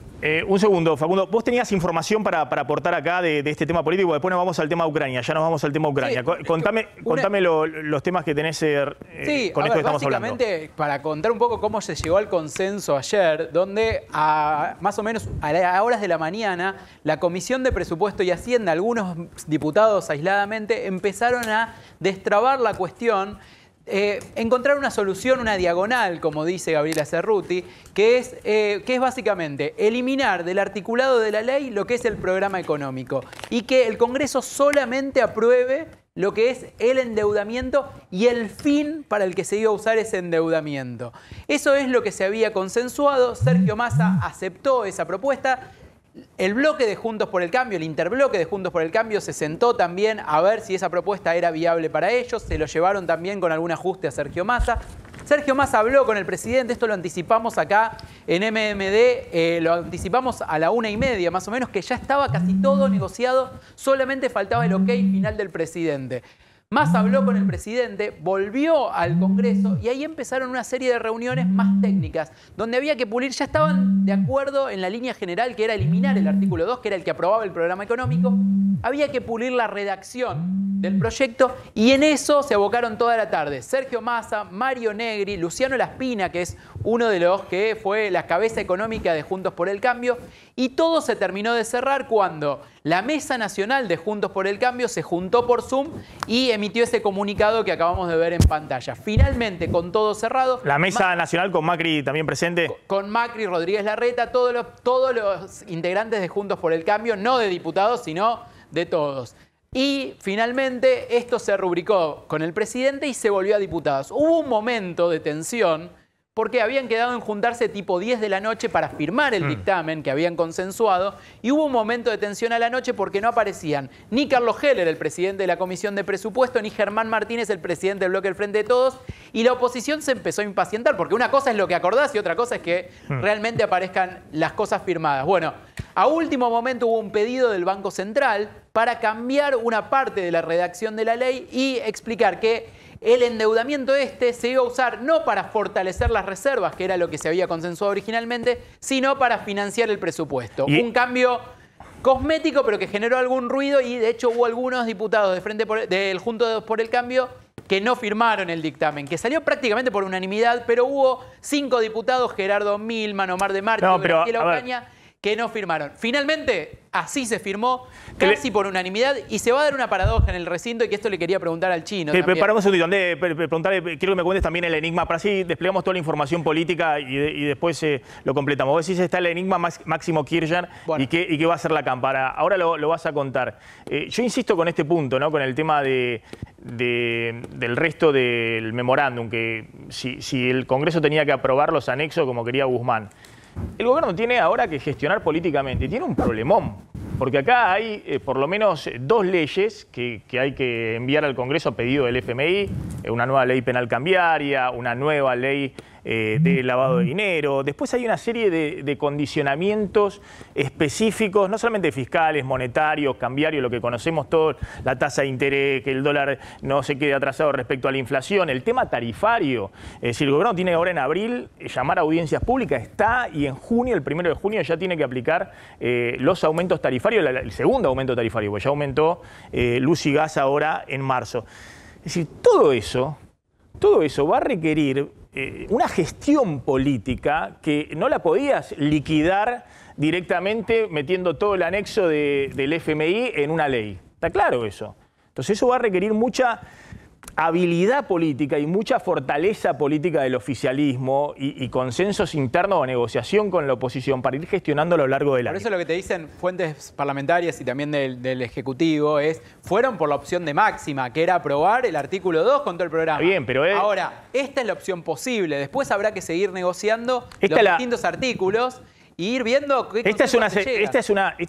Un segundo, Facundo. Vos tenías información para aportar acá de este tema político. Después nos vamos al tema Ucrania. Ya nos vamos al tema Ucrania. Sí, contame los temas que tenés con esto que estamos hablando. Básicamente, para contar un poco cómo se llegó al consenso ayer, donde más o menos a horas de la mañana, la Comisión de Presupuesto y Hacienda, algunos diputados aisladamente, empezaron a destrabar la cuestión. Encontrar una solución, una diagonal, como dice Gabriela Cerruti, que es básicamente eliminar del articulado de la ley lo que es el programa económico y que el Congreso solamente apruebe lo que es el endeudamiento y el fin para el que se iba a usar ese endeudamiento. Eso es lo que se había consensuado. Sergio Massa aceptó esa propuesta. El bloque de Juntos por el Cambio, el interbloque de Juntos por el Cambio, se sentó también a ver si esa propuesta era viable para ellos. Se lo llevaron también con algún ajuste a Sergio Massa. Sergio Massa habló con el presidente, esto lo anticipamos acá en MMD, lo anticipamos a la 1:30 más o menos, que ya estaba casi todo negociado, solamente faltaba el ok final del presidente. Massa habló con el presidente, volvió al Congreso y ahí empezaron una serie de reuniones más técnicas, donde había que pulir, ya estaban de acuerdo en la línea general que era eliminar el artículo 2, que era el que aprobaba el programa económico, había que pulir la redacción del proyecto y en eso se abocaron toda la tarde. Sergio Massa, Mario Negri, Luciano Laspina, que es uno de los que fue la cabeza económica de Juntos por el Cambio, y todo se terminó de cerrar cuando la Mesa Nacional de Juntos por el Cambio se juntó por Zoom y emitió ese comunicado que acabamos de ver en pantalla. Finalmente, con todo cerrado... La Mesa Nacional con Macri también presente. Con Macri, Rodríguez Larreta, todos los integrantes de Juntos por el Cambio, no de diputados, sino de todos. Y finalmente esto se rubricó con el presidente y se volvió a diputados. Hubo un momento de tensión porque habían quedado en juntarse tipo 10 de la noche para firmar el dictamen que habían consensuado y hubo un momento de tensión a la noche porque no aparecían ni Carlos Heller, el presidente de la Comisión de Presupuesto, ni Germán Martínez, el presidente del bloque del Frente de Todos, y la oposición se empezó a impacientar porque una cosa es lo que acordás y otra cosa es que realmente aparezcan las cosas firmadas. Bueno, a último momento hubo un pedido del Banco Central para cambiar una parte de la redacción de la ley y explicar que el endeudamiento se iba a usar no para fortalecer las reservas, que era lo que se había consensuado originalmente, sino para financiar el presupuesto. Un cambio cosmético, pero que generó algún ruido y de hecho hubo algunos diputados del Juntos por el Cambio que no firmaron el dictamen, que salió prácticamente por unanimidad, pero hubo 5 diputados, Gerardo Milman, Omar de Marchi, Graciela Ocaña, que no firmaron. Finalmente, así se firmó, casi por unanimidad, y se va a dar una paradoja en el recinto, y que esto le quería preguntar al chino. Paramos un segundito, quiero que me cuentes también el enigma, para así desplegamos toda la información política y después lo completamos. Vos decís, está el enigma Máximo Kirchner, bueno, y qué va a ser la cámpara. Ahora lo vas a contar. Yo insisto con este punto, ¿no? Con el tema del resto del memorándum, que si el Congreso tenía que aprobar los anexos como quería Guzmán. El gobierno tiene ahora que gestionar políticamente y tiene un problemón, porque acá hay por lo menos 2 leyes que hay que enviar al Congreso a pedido del FMI, una nueva ley penal cambiaria, una nueva ley de lavado de dinero. Después hay una serie de condicionamientos específicos, no solamente fiscales, monetarios, cambiarios, lo que conocemos todos, la tasa de interés, que el dólar no se quede atrasado respecto a la inflación, el tema tarifario. Es decir, el gobierno tiene ahora en abril llamar a audiencias públicas, está, y en junio, el 1 de junio, ya tiene que aplicar los aumentos tarifarios, el segundo aumento tarifario, porque ya aumentó luz y gas ahora en marzo. Es decir, todo eso va a requerir una gestión política que no la podías liquidar directamente metiendo todo el anexo del FMI en una ley. Está claro eso. Entonces eso va a requerir mucha habilidad política y mucha fortaleza política del oficialismo y consensos internos o negociación con la oposición para ir gestionando a lo largo del año. Por eso lo que te dicen fuentes parlamentarias y también del Ejecutivo es, fueron por la opción de máxima, que era aprobar el artículo 2 con todo el programa. Bien, pero ahora, esta es la opción posible. Después habrá que seguir negociando los distintos artículos y ir viendo qué esta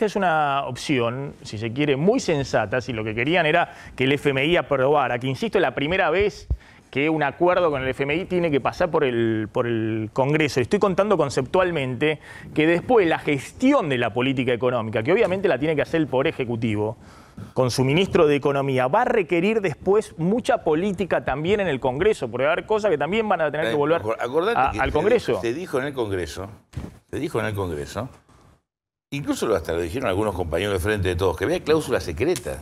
es una opción, si se quiere, muy sensata, si lo que querían era que el FMI aprobara, que insisto, es la primera vez que un acuerdo con el FMI tiene que pasar por el Congreso. Estoy contando conceptualmente que después la gestión de la política económica, que obviamente la tiene que hacer el Poder Ejecutivo, con su ministro de Economía, va a requerir después mucha política también en el Congreso, porque va a haber cosas que también van a tener que volver al Congreso. Se dijo en el Congreso, incluso hasta lo dijeron algunos compañeros de Frente de Todos, que había cláusula secreta.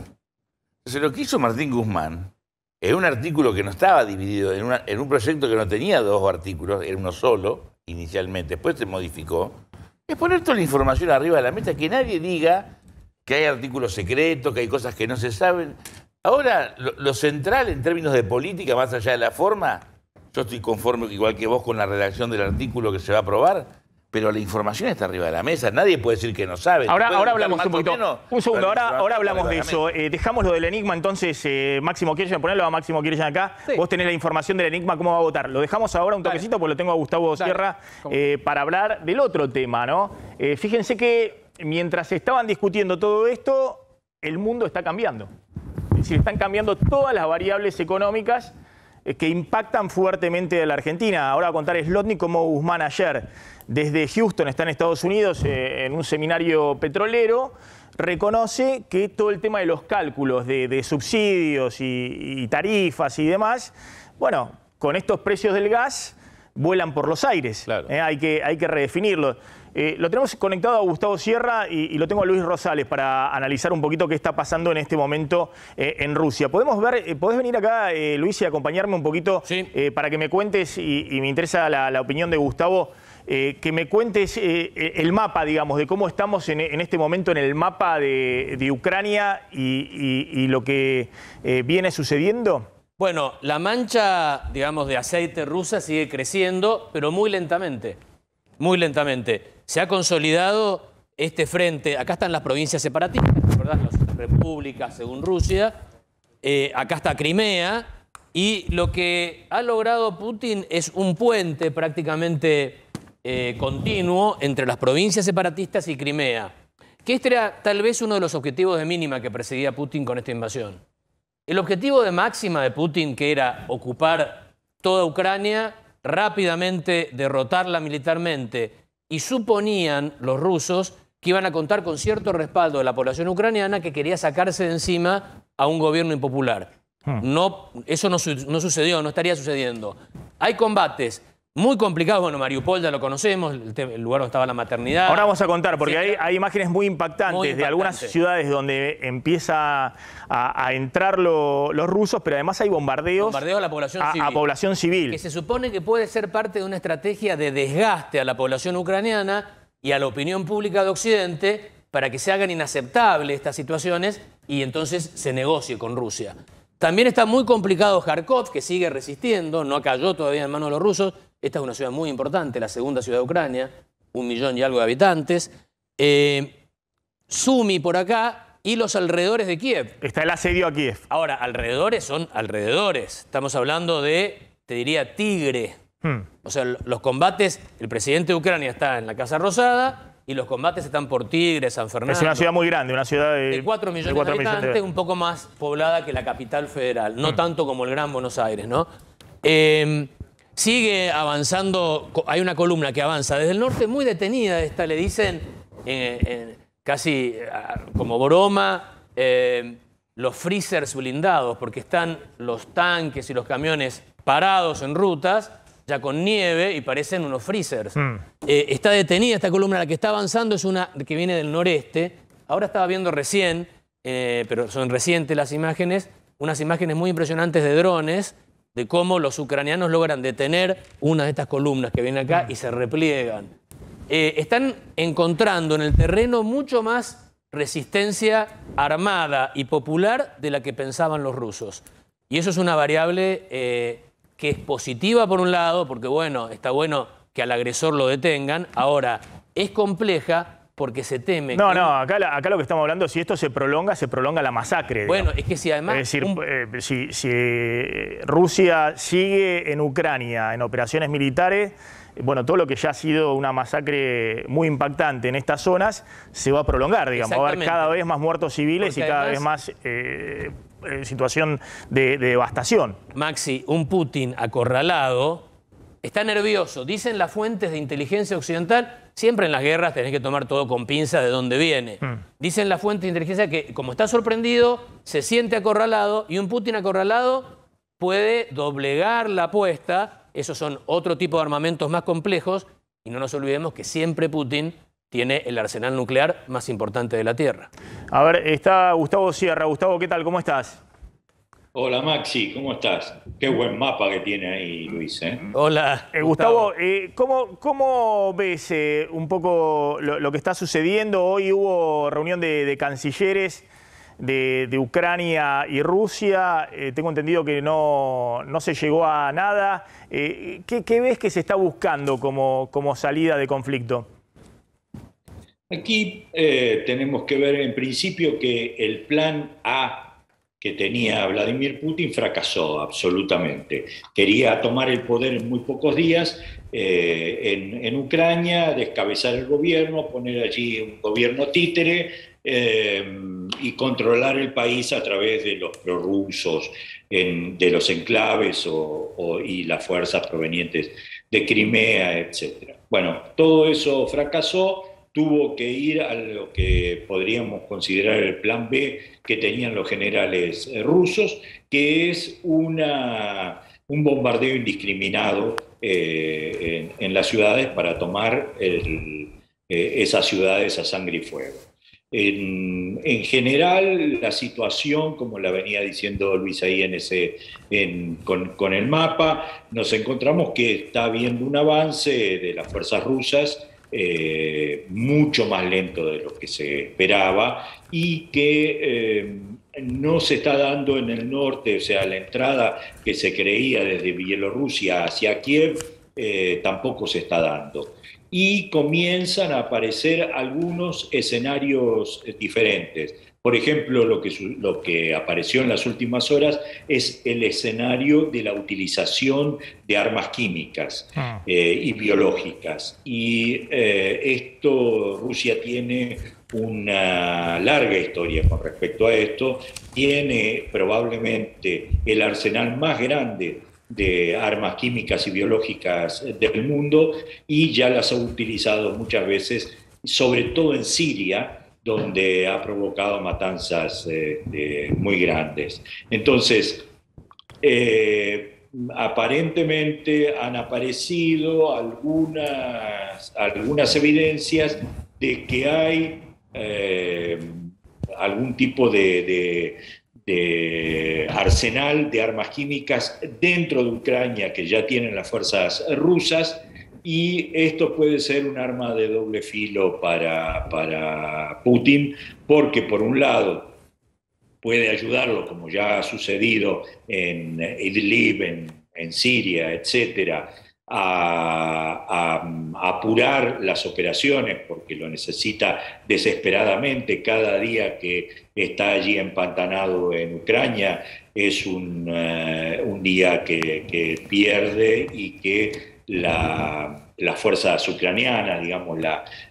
Entonces lo que hizo Martín Guzmán, en un artículo que no estaba dividido, en un proyecto que no tenía dos artículos, era uno solo, inicialmente, después se modificó, es poner toda la información arriba de la mesa, que nadie diga que hay artículos secretos, que hay cosas que no se saben. Ahora, lo central en términos de política, más allá de la forma, yo estoy conforme igual que vos con la redacción del artículo que se va a aprobar, pero la información está arriba de la mesa. Nadie puede decir que no sabe. Ahora hablamos un poquito. Un segundo, ahora hablamos de eso. Dejamos lo del enigma, entonces, Máximo Kirchner, ponelo a Máximo Kirchner acá. Sí. Vos tenés la información del enigma, cómo va a votar. Lo dejamos ahora un toquecito, porque lo tengo a Gustavo Sierra para hablar del otro tema, ¿no? Fíjense que mientras estaban discutiendo todo esto, el mundo está cambiando. Es decir, están cambiando todas las variables económicas que impactan fuertemente a la Argentina. Ahora va a contar Slotnick cómo Guzmán ayer, desde Houston, está en Estados Unidos, en un seminario petrolero, reconoce que todo el tema de los cálculos de subsidios y tarifas y demás, bueno, con estos precios del gas vuelan por los aires. Claro. Hay que redefinirlo. Lo tenemos conectado a Gustavo Sierra y lo tengo a Luis Rosales para analizar un poquito qué está pasando en este momento en Rusia. ¿Podés venir acá, Luis, y acompañarme un poquito para que me cuentes, y me interesa la opinión de Gustavo, que me cuentes el mapa, digamos, de cómo estamos en este momento en el mapa de Ucrania y lo que viene sucediendo? Bueno, la mancha, digamos, de aceite rusa sigue creciendo, pero muy lentamente. Muy lentamente. Se ha consolidado este frente. Acá están las provincias separatistas, ¿verdad? Las repúblicas según Rusia. Acá está Crimea. Y lo que ha logrado Putin es un puente prácticamente continuo entre las provincias separatistas y Crimea. Que este era tal vez uno de los objetivos de mínima que perseguía Putin con esta invasión. El objetivo de máxima de Putin, que era ocupar toda Ucrania, rápidamente derrotarla militarmente, y suponían los rusos que iban a contar con cierto respaldo de la población ucraniana que quería sacarse de encima a un gobierno impopular. No, eso no sucedió, no estaría sucediendo. Hay combates muy complicados. Bueno, Mariupol ya lo conocemos, el lugar donde estaba la maternidad. Ahora vamos a contar, porque hay imágenes muy impactantes de algunas ciudades donde empieza a entrar los rusos, pero además hay bombardeos a la población civil. A población civil. Que se supone que puede ser parte de una estrategia de desgaste a la población ucraniana y a la opinión pública de Occidente para que se hagan inaceptables estas situaciones y entonces se negocie con Rusia. También está muy complicado Kharkov, que sigue resistiendo, no cayó todavía en manos de los rusos. Esta es una ciudad muy importante, la segunda ciudad de Ucrania, 1 millón y algo de habitantes. Sumy por acá y los alrededores de Kiev. Está el asedio a Kiev. Ahora, alrededores son alrededores. Estamos hablando de, te diría, Tigre. O sea, los combates, el presidente de Ucrania está en la Casa Rosada y los combates están por Tigre, San Fernando. Es una ciudad muy grande, una ciudad de 4 millones de habitantes, un poco más poblada que la capital federal, no tanto como el Gran Buenos Aires, ¿no? Sigue avanzando, hay una columna que avanza desde el norte, muy detenida esta, le dicen casi como broma, los freezers blindados, porque están los tanques y los camiones parados en rutas, ya con nieve, y parecen unos freezers. Está detenida esta columna, la que está avanzando es una que viene del noreste. Ahora estaba viendo recién, pero son recientes las imágenes, unas imágenes muy impresionantes de drones, de cómo los ucranianos logran detener una de estas columnas que viene acá y se repliegan. Están encontrando en el terreno mucho más resistencia armada y popular de la que pensaban los rusos. Y eso es una variable que es positiva por un lado, porque bueno, está bueno que al agresor lo detengan. Ahora, es compleja porque se teme... No, acá lo que estamos hablando, si esto se prolonga la masacre. Bueno, digamos. es que si además... Es decir, si Rusia sigue en Ucrania en operaciones militares, bueno, todo lo que ya ha sido una masacre muy impactante en estas zonas se va a prolongar, digamos. Va a haber cada vez más muertos civiles porque y cada vez más situación de devastación. Maxi, un Putin acorralado está nervioso. Dicen las fuentes de inteligencia occidental, siempre en las guerras tenés que tomar todo con pinza de dónde viene. Dicen las fuentes de inteligencia que como está sorprendido, se siente acorralado y un Putin acorralado puede doblegar la apuesta. Esos son otro tipo de armamentos más complejos y no nos olvidemos que siempre Putin tiene el arsenal nuclear más importante de la Tierra. A ver, está Gustavo Sierra. Gustavo, ¿qué tal? ¿Cómo estás? Hola Maxi, ¿cómo estás? Qué buen mapa que tiene ahí Luis, ¿eh? Hola. Gustavo, ¿cómo ves un poco lo que está sucediendo? Hoy hubo reunión de cancilleres de Ucrania y Rusia. Tengo entendido que no se llegó a nada. ¿Qué ves que se está buscando como salida de conflicto? Aquí tenemos que ver en principio que el plan A que tenía Vladimir Putin fracasó absolutamente. Quería tomar el poder en muy pocos días en Ucrania, descabezar el gobierno, poner allí un gobierno títere y controlar el país a través de los prorrusos, de los enclaves y las fuerzas provenientes de Crimea, etc. Bueno, todo eso fracasó. Tuvo que ir a lo que podríamos considerar el plan B que tenían los generales rusos, que es un bombardeo indiscriminado en las ciudades para tomar esas ciudades a sangre y fuego. En general, la situación, como la venía diciendo Luis ahí con el mapa, nos encontramos que está habiendo un avance de las fuerzas rusas mucho más lento de lo que se esperaba y que no se está dando en el norte, o sea, la entrada que se creía desde Bielorrusia hacia Kiev tampoco se está dando. Y comienzan a aparecer algunos escenarios diferentes. Por ejemplo, lo que apareció en las últimas horas es el escenario de la utilización de armas químicas y biológicas. Y Rusia tiene una larga historia con respecto a esto. Tiene probablemente el arsenal más grande de armas químicas y biológicas del mundo y ya las ha utilizado muchas veces, sobre todo en Siria, donde ha provocado matanzas muy grandes. Entonces, aparentemente han aparecido algunas evidencias de que hay algún tipo de arsenal de armas químicas dentro de Ucrania que ya tienen las fuerzas rusas, y esto puede ser un arma de doble filo para Putin, porque por un lado puede ayudarlo, como ya ha sucedido en Idlib, en Siria, etcétera, a apurar las operaciones, porque lo necesita desesperadamente. Cada día que está allí empantanado en Ucrania es un día que pierde y que las fuerzas ucranianas, digamos,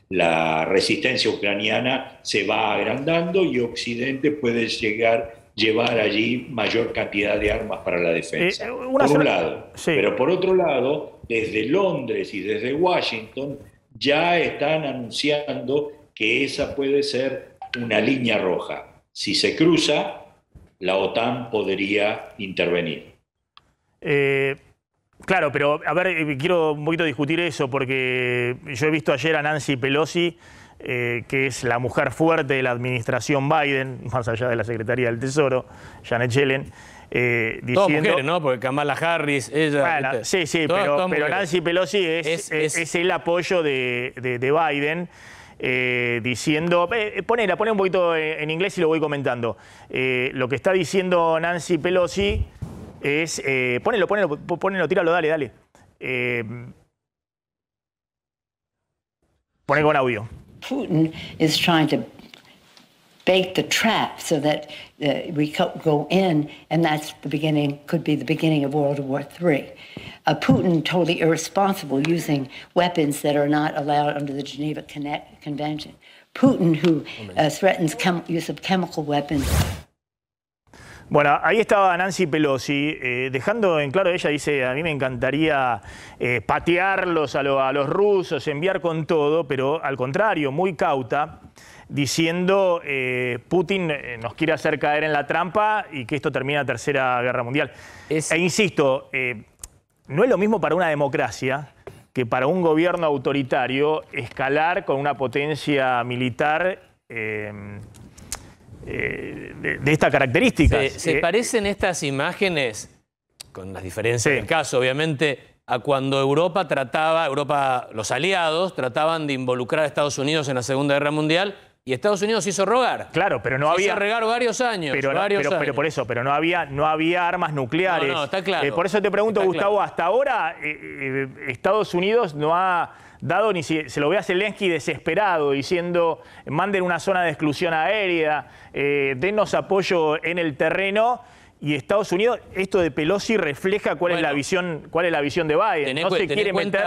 la resistencia ucraniana se va agrandando y Occidente puede llevar allí mayor cantidad de armas para la defensa. Por un lado. Sí. Pero por otro lado, desde Londres y desde Washington ya están anunciando que esa puede ser una línea roja. Si se cruza, la OTAN podría intervenir. Claro, pero a ver, quiero un poquito discutir eso, porque yo he visto ayer a Nancy Pelosi, que es la mujer fuerte de la administración Biden, más allá de la Secretaría del Tesoro, Janet Yellen, diciendo... Todas mujeres, ¿no? Porque Kamala Harris, ella... Bueno, sí, pero Nancy Pelosi es el apoyo de Biden, diciendo... Ponela un poquito en inglés y lo voy comentando. Lo que está diciendo Nancy Pelosi es... Ponelo, tíralo, dale. Poné con audio. Putin is trying to bake the trap so that we go in, and that's the beginning, could be the beginning of World War III. Putin totally irresponsible, using weapons that are not allowed under the Geneva Convention. Putin, who threatens use of chemical weapons. Bueno, ahí estaba Nancy Pelosi, dejando en claro, ella dice, a mí me encantaría patearlos a los rusos, enviar con todo, pero al contrario, muy cauta, diciendo Putin nos quiere hacer caer en la trampa y que esto termina la Tercera Guerra Mundial. E insisto, no es lo mismo para una democracia que para un gobierno autoritario escalar con una potencia militar de estas características. Se parecen estas imágenes, con las diferencias del caso, obviamente, a cuando los aliados trataban de involucrar a Estados Unidos en la Segunda Guerra Mundial y Estados Unidos hizo rogar. Claro, pero no había... Hizo rogar varios años. Pero por eso, pero no había armas nucleares. No, está claro. Por eso te pregunto, Gustavo, claro. Hasta ahora Estados Unidos no ha dado ni si se lo ve a Zelensky desesperado, diciendo manden una zona de exclusión aérea, denos apoyo en el terreno. Y Estados Unidos, esto de Pelosi refleja cuál es la visión de Biden. No se quiere meter,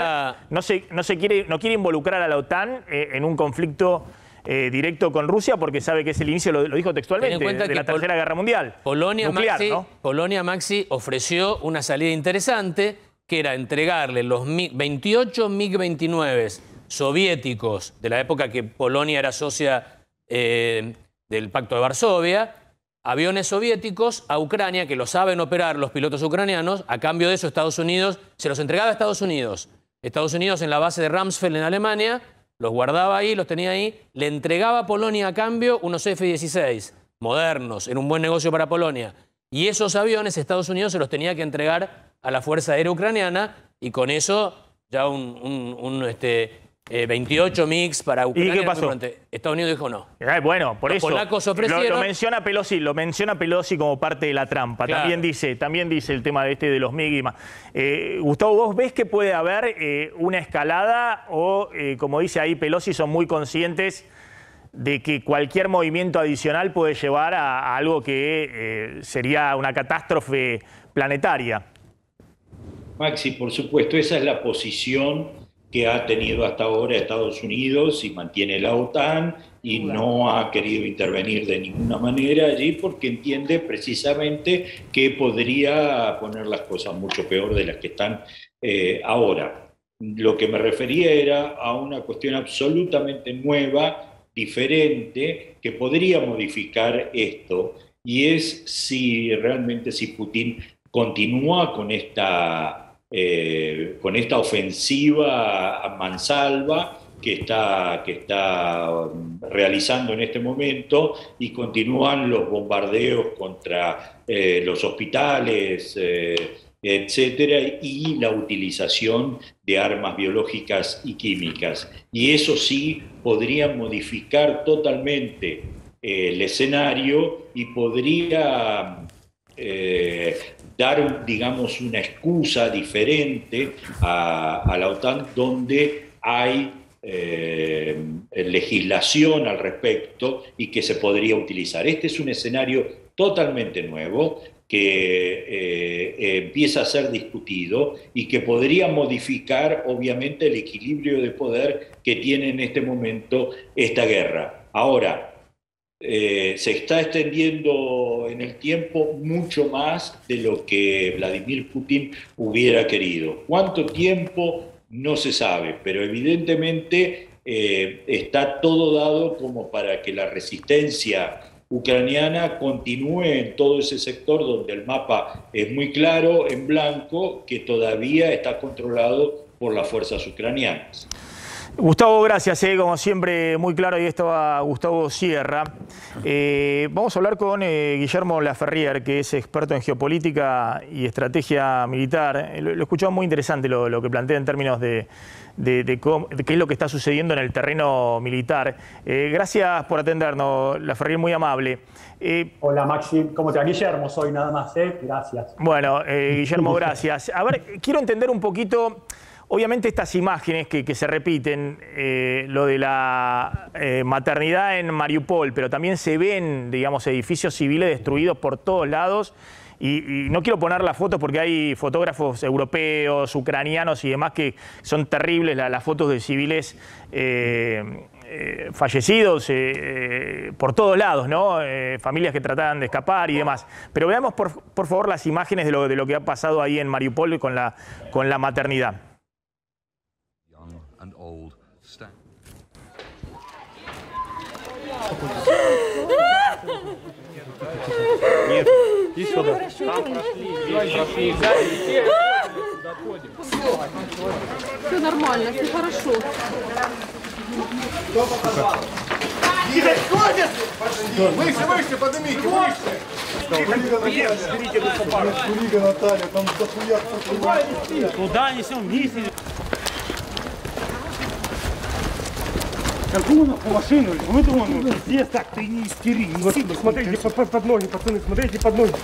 no quiere involucrar a la OTAN en un conflicto directo con Rusia, porque sabe que es el inicio, lo dijo textualmente, de la Tercera Guerra Mundial. Polonia Maxi ofreció una salida interesante, que era entregarle los 28 MiG-29 soviéticos de la época que Polonia era socia del Pacto de Varsovia, aviones soviéticos a Ucrania, que lo saben operar los pilotos ucranianos. A cambio de eso, Estados Unidos se los entregaba a Estados Unidos. Estados Unidos, en la base de Ramsfeld en Alemania, los guardaba ahí, los tenía ahí, le entregaba a Polonia a cambio unos F-16 modernos, era un buen negocio para Polonia. Y esos aviones Estados Unidos se los tenía que entregar a la Fuerza Aérea Ucraniana, y con eso ya 28 MiGs para Ucrania. ¿Y qué pasó? Estados Unidos dijo no. Bueno, por eso. Los polacos ofrecieron... Lo menciona Pelosi como parte de la trampa. Claro. También dice el tema de los MiG y más. Gustavo, ¿vos ves que puede haber una escalada o, como dice ahí Pelosi, son muy conscientes de que cualquier movimiento adicional puede llevar a algo que sería una catástrofe planetaria? Maxi, por supuesto, esa es la posición que ha tenido hasta ahora Estados Unidos y mantiene la OTAN, y no ha querido intervenir de ninguna manera allí porque entiende precisamente que podría poner las cosas mucho peor de las que están ahora. Lo que me refería era a una cuestión absolutamente nueva, diferente, que podría modificar esto, y es si realmente Putin continúa con esta ofensiva a mansalva que está realizando en este momento, y continúan los bombardeos contra los hospitales, etcétera, y la utilización de armas biológicas y químicas. Y eso sí podría modificar totalmente el escenario y podría dar, digamos, una excusa diferente a la OTAN, donde hay legislación al respecto y que se podría utilizar. Este es un escenario totalmente nuevo, que empieza a ser discutido y que podría modificar, obviamente, el equilibrio de poder que tiene en este momento esta guerra. Ahora, se está extendiendo en el tiempo mucho más de lo que Vladimir Putin hubiera querido. ¿Cuánto tiempo? No se sabe, pero evidentemente está todo dado como para que la resistencia ucraniana continúe en todo ese sector donde el mapa es muy claro, en blanco, que todavía está controlado por las fuerzas ucranianas. Gustavo, gracias, como siempre muy claro, ahí estaba Gustavo Sierra. Vamos a hablar con Guillermo Laferrière, que es experto en geopolítica y estrategia militar. Lo escuchamos muy interesante lo que plantea en términos de qué es lo que está sucediendo en el terreno militar. Gracias por atendernos, Laferrière, muy amable. Hola Maxi, ¿cómo te va? Guillermo soy nada más, gracias. Bueno, Guillermo, gracias. A ver, quiero entender un poquito. Obviamente estas imágenes que se repiten, lo de la maternidad en Mariupol, pero también se ven, digamos, edificios civiles destruidos por todos lados. Y no quiero poner las fotos porque hay fotógrafos europeos, ucranianos y demás que son terribles las fotos de civiles fallecidos por todos lados, ¿no? Familias que trataban de escapar y demás. Pero veamos por favor las imágenes de lo que ha pasado ahí en Mariupol con la maternidad. And old stand. Нет, иди сюда. Там прошли. Все нормально, все хорошо. Выше, выше, поднимите, выше. Берите Наталья, там дохуя. Туда несем, вниз. Какую нахуй машину? Вот он, пиздец, так, ты не истери, не сильно. Смотрите под ноги, пацаны, смотрите под ноги.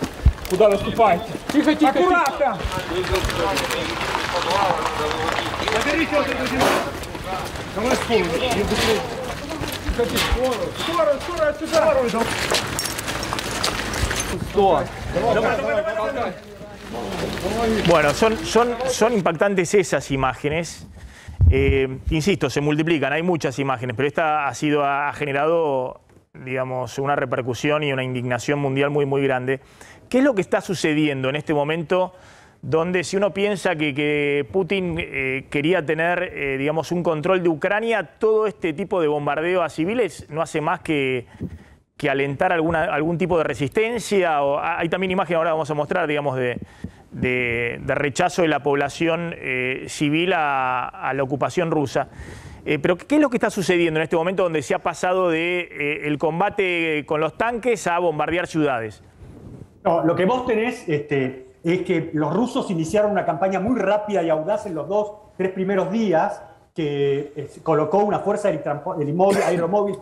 Куда наступаете? Тихо, тихо, аккуратно! Заберите вот эту девушку. Давай скорую, не быстрее. Скорую, отсюда! Стой! Давай. Bueno, son impactantes esas imágenes. Insisto, se multiplican, hay muchas imágenes, pero esta ha generado, digamos, una repercusión y una indignación mundial muy, muy grande. ¿Qué es lo que está sucediendo en este momento donde si uno piensa que Putin quería tener, digamos, un control de Ucrania, todo este tipo de bombardeo a civiles no hace más que alentar algún tipo de resistencia? O hay también imágenes, ahora vamos a mostrar, digamos, de rechazo de la población civil a la ocupación rusa. Pero ¿qué es lo que está sucediendo en este momento donde se ha pasado el combate con los tanques a bombardear ciudades? No, lo que vos tenés es que los rusos iniciaron una campaña muy rápida y audaz en los 2-3 primeros días, que colocó una fuerza aeromóvil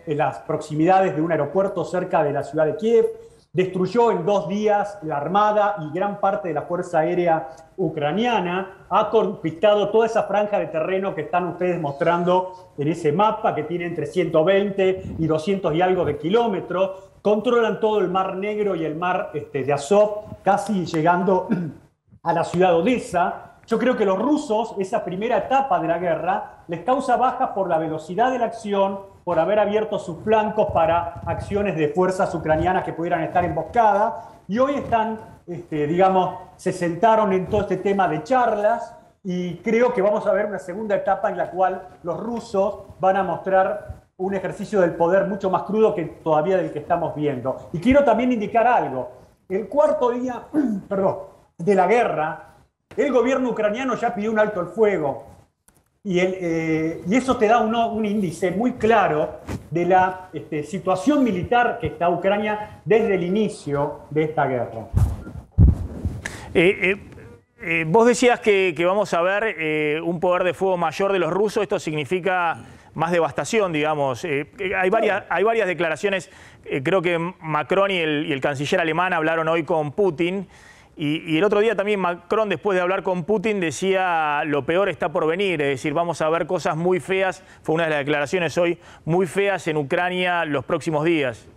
en las proximidades de un aeropuerto cerca de la ciudad de Kiev. Destruyó en 2 días la Armada y gran parte de la Fuerza Aérea ucraniana. Ha conquistado toda esa franja de terreno que están ustedes mostrando en ese mapa, que tiene entre 120 y 200 y algo de kilómetros. Controlan todo el Mar Negro y el Mar de Azov, casi llegando a la ciudad de Odessa. Yo creo que los rusos, esa primera etapa de la guerra, les causa bajas por la velocidad de la acción, por haber abierto sus flancos para acciones de fuerzas ucranianas que pudieran estar emboscadas. Y hoy están, se sentaron en todo este tema de charlas y creo que vamos a ver una segunda etapa en la cual los rusos van a mostrar un ejercicio del poder mucho más crudo que todavía del que estamos viendo. Y quiero también indicar algo. El cuarto día de la guerra, el gobierno ucraniano ya pidió un alto el fuego. Y eso te da un índice muy claro de la situación militar que está Ucrania desde el inicio de esta guerra. Vos decías que vamos a ver un poder de fuego mayor de los rusos. Esto significa más devastación, digamos. Hay varias declaraciones. Creo que Macron y el canciller alemán hablaron hoy con Putin. Y el otro día también Macron, después de hablar con Putin, decía lo peor está por venir. Es decir, vamos a ver cosas muy feas. Fue una de las declaraciones hoy, muy feas en Ucrania los próximos días.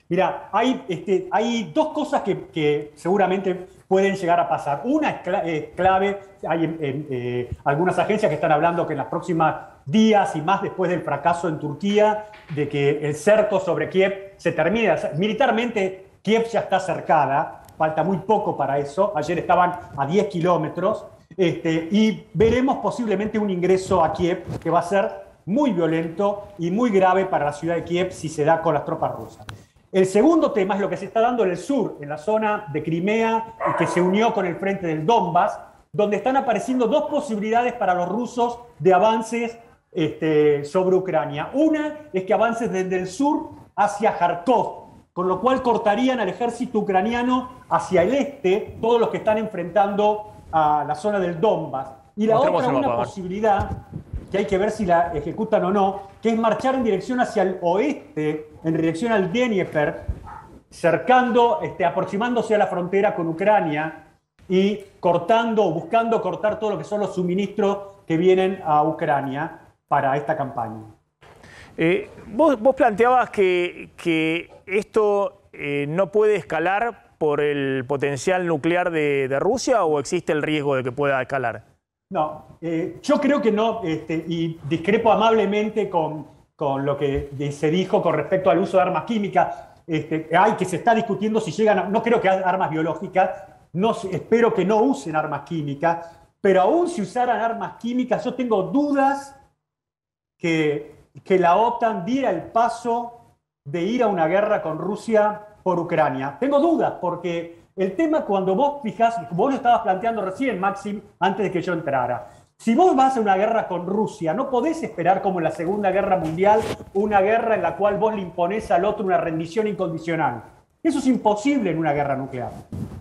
Mira, hay dos cosas que seguramente pueden llegar a pasar. Una es clave, hay algunas agencias que están hablando que en los próximos días y más después del fracaso en Turquía, de que el cerco sobre Kiev se termina. Militarmente, Kiev ya está cercada, falta muy poco para eso. Ayer estaban a 10 kilómetros y veremos posiblemente un ingreso a Kiev que va a ser muy violento y muy grave para la ciudad de Kiev si se da con las tropas rusas. El segundo tema es lo que se está dando en el sur, en la zona de Crimea, que se unió con el frente del Donbass, donde están apareciendo dos posibilidades para los rusos de avances sobre Ucrania. Una es que avances desde el sur hacia Kharkov, con lo cual cortarían al ejército ucraniano hacia el este, todos los que están enfrentando a la zona del Donbass. Y la otra, una posibilidad, que hay que ver si la ejecutan o no, que es marchar en dirección hacia el oeste, en dirección al Dnieper, aproximándose a la frontera con Ucrania y buscando cortar todo lo que son los suministros que vienen a Ucrania para esta campaña. Vos planteabas que esto no puede escalar por el potencial nuclear de Rusia, ¿o existe el riesgo de que pueda escalar? No, yo creo que no, y discrepo amablemente con lo que se dijo con respecto al uso de armas químicas. Que se está discutiendo si llegan no creo que armas biológicas, espero que no usen armas químicas, pero aún si usaran armas químicas, yo tengo dudas que la OTAN diera el paso de ir a una guerra con Rusia por Ucrania. Tengo dudas, porque el tema, cuando vos lo estabas planteando recién, Maxim, antes de que yo entrara. Si vos vas a una guerra con Rusia, no podés esperar como en la Segunda Guerra Mundial, una guerra en la cual vos le imponés al otro una rendición incondicional. Eso es imposible en una guerra nuclear.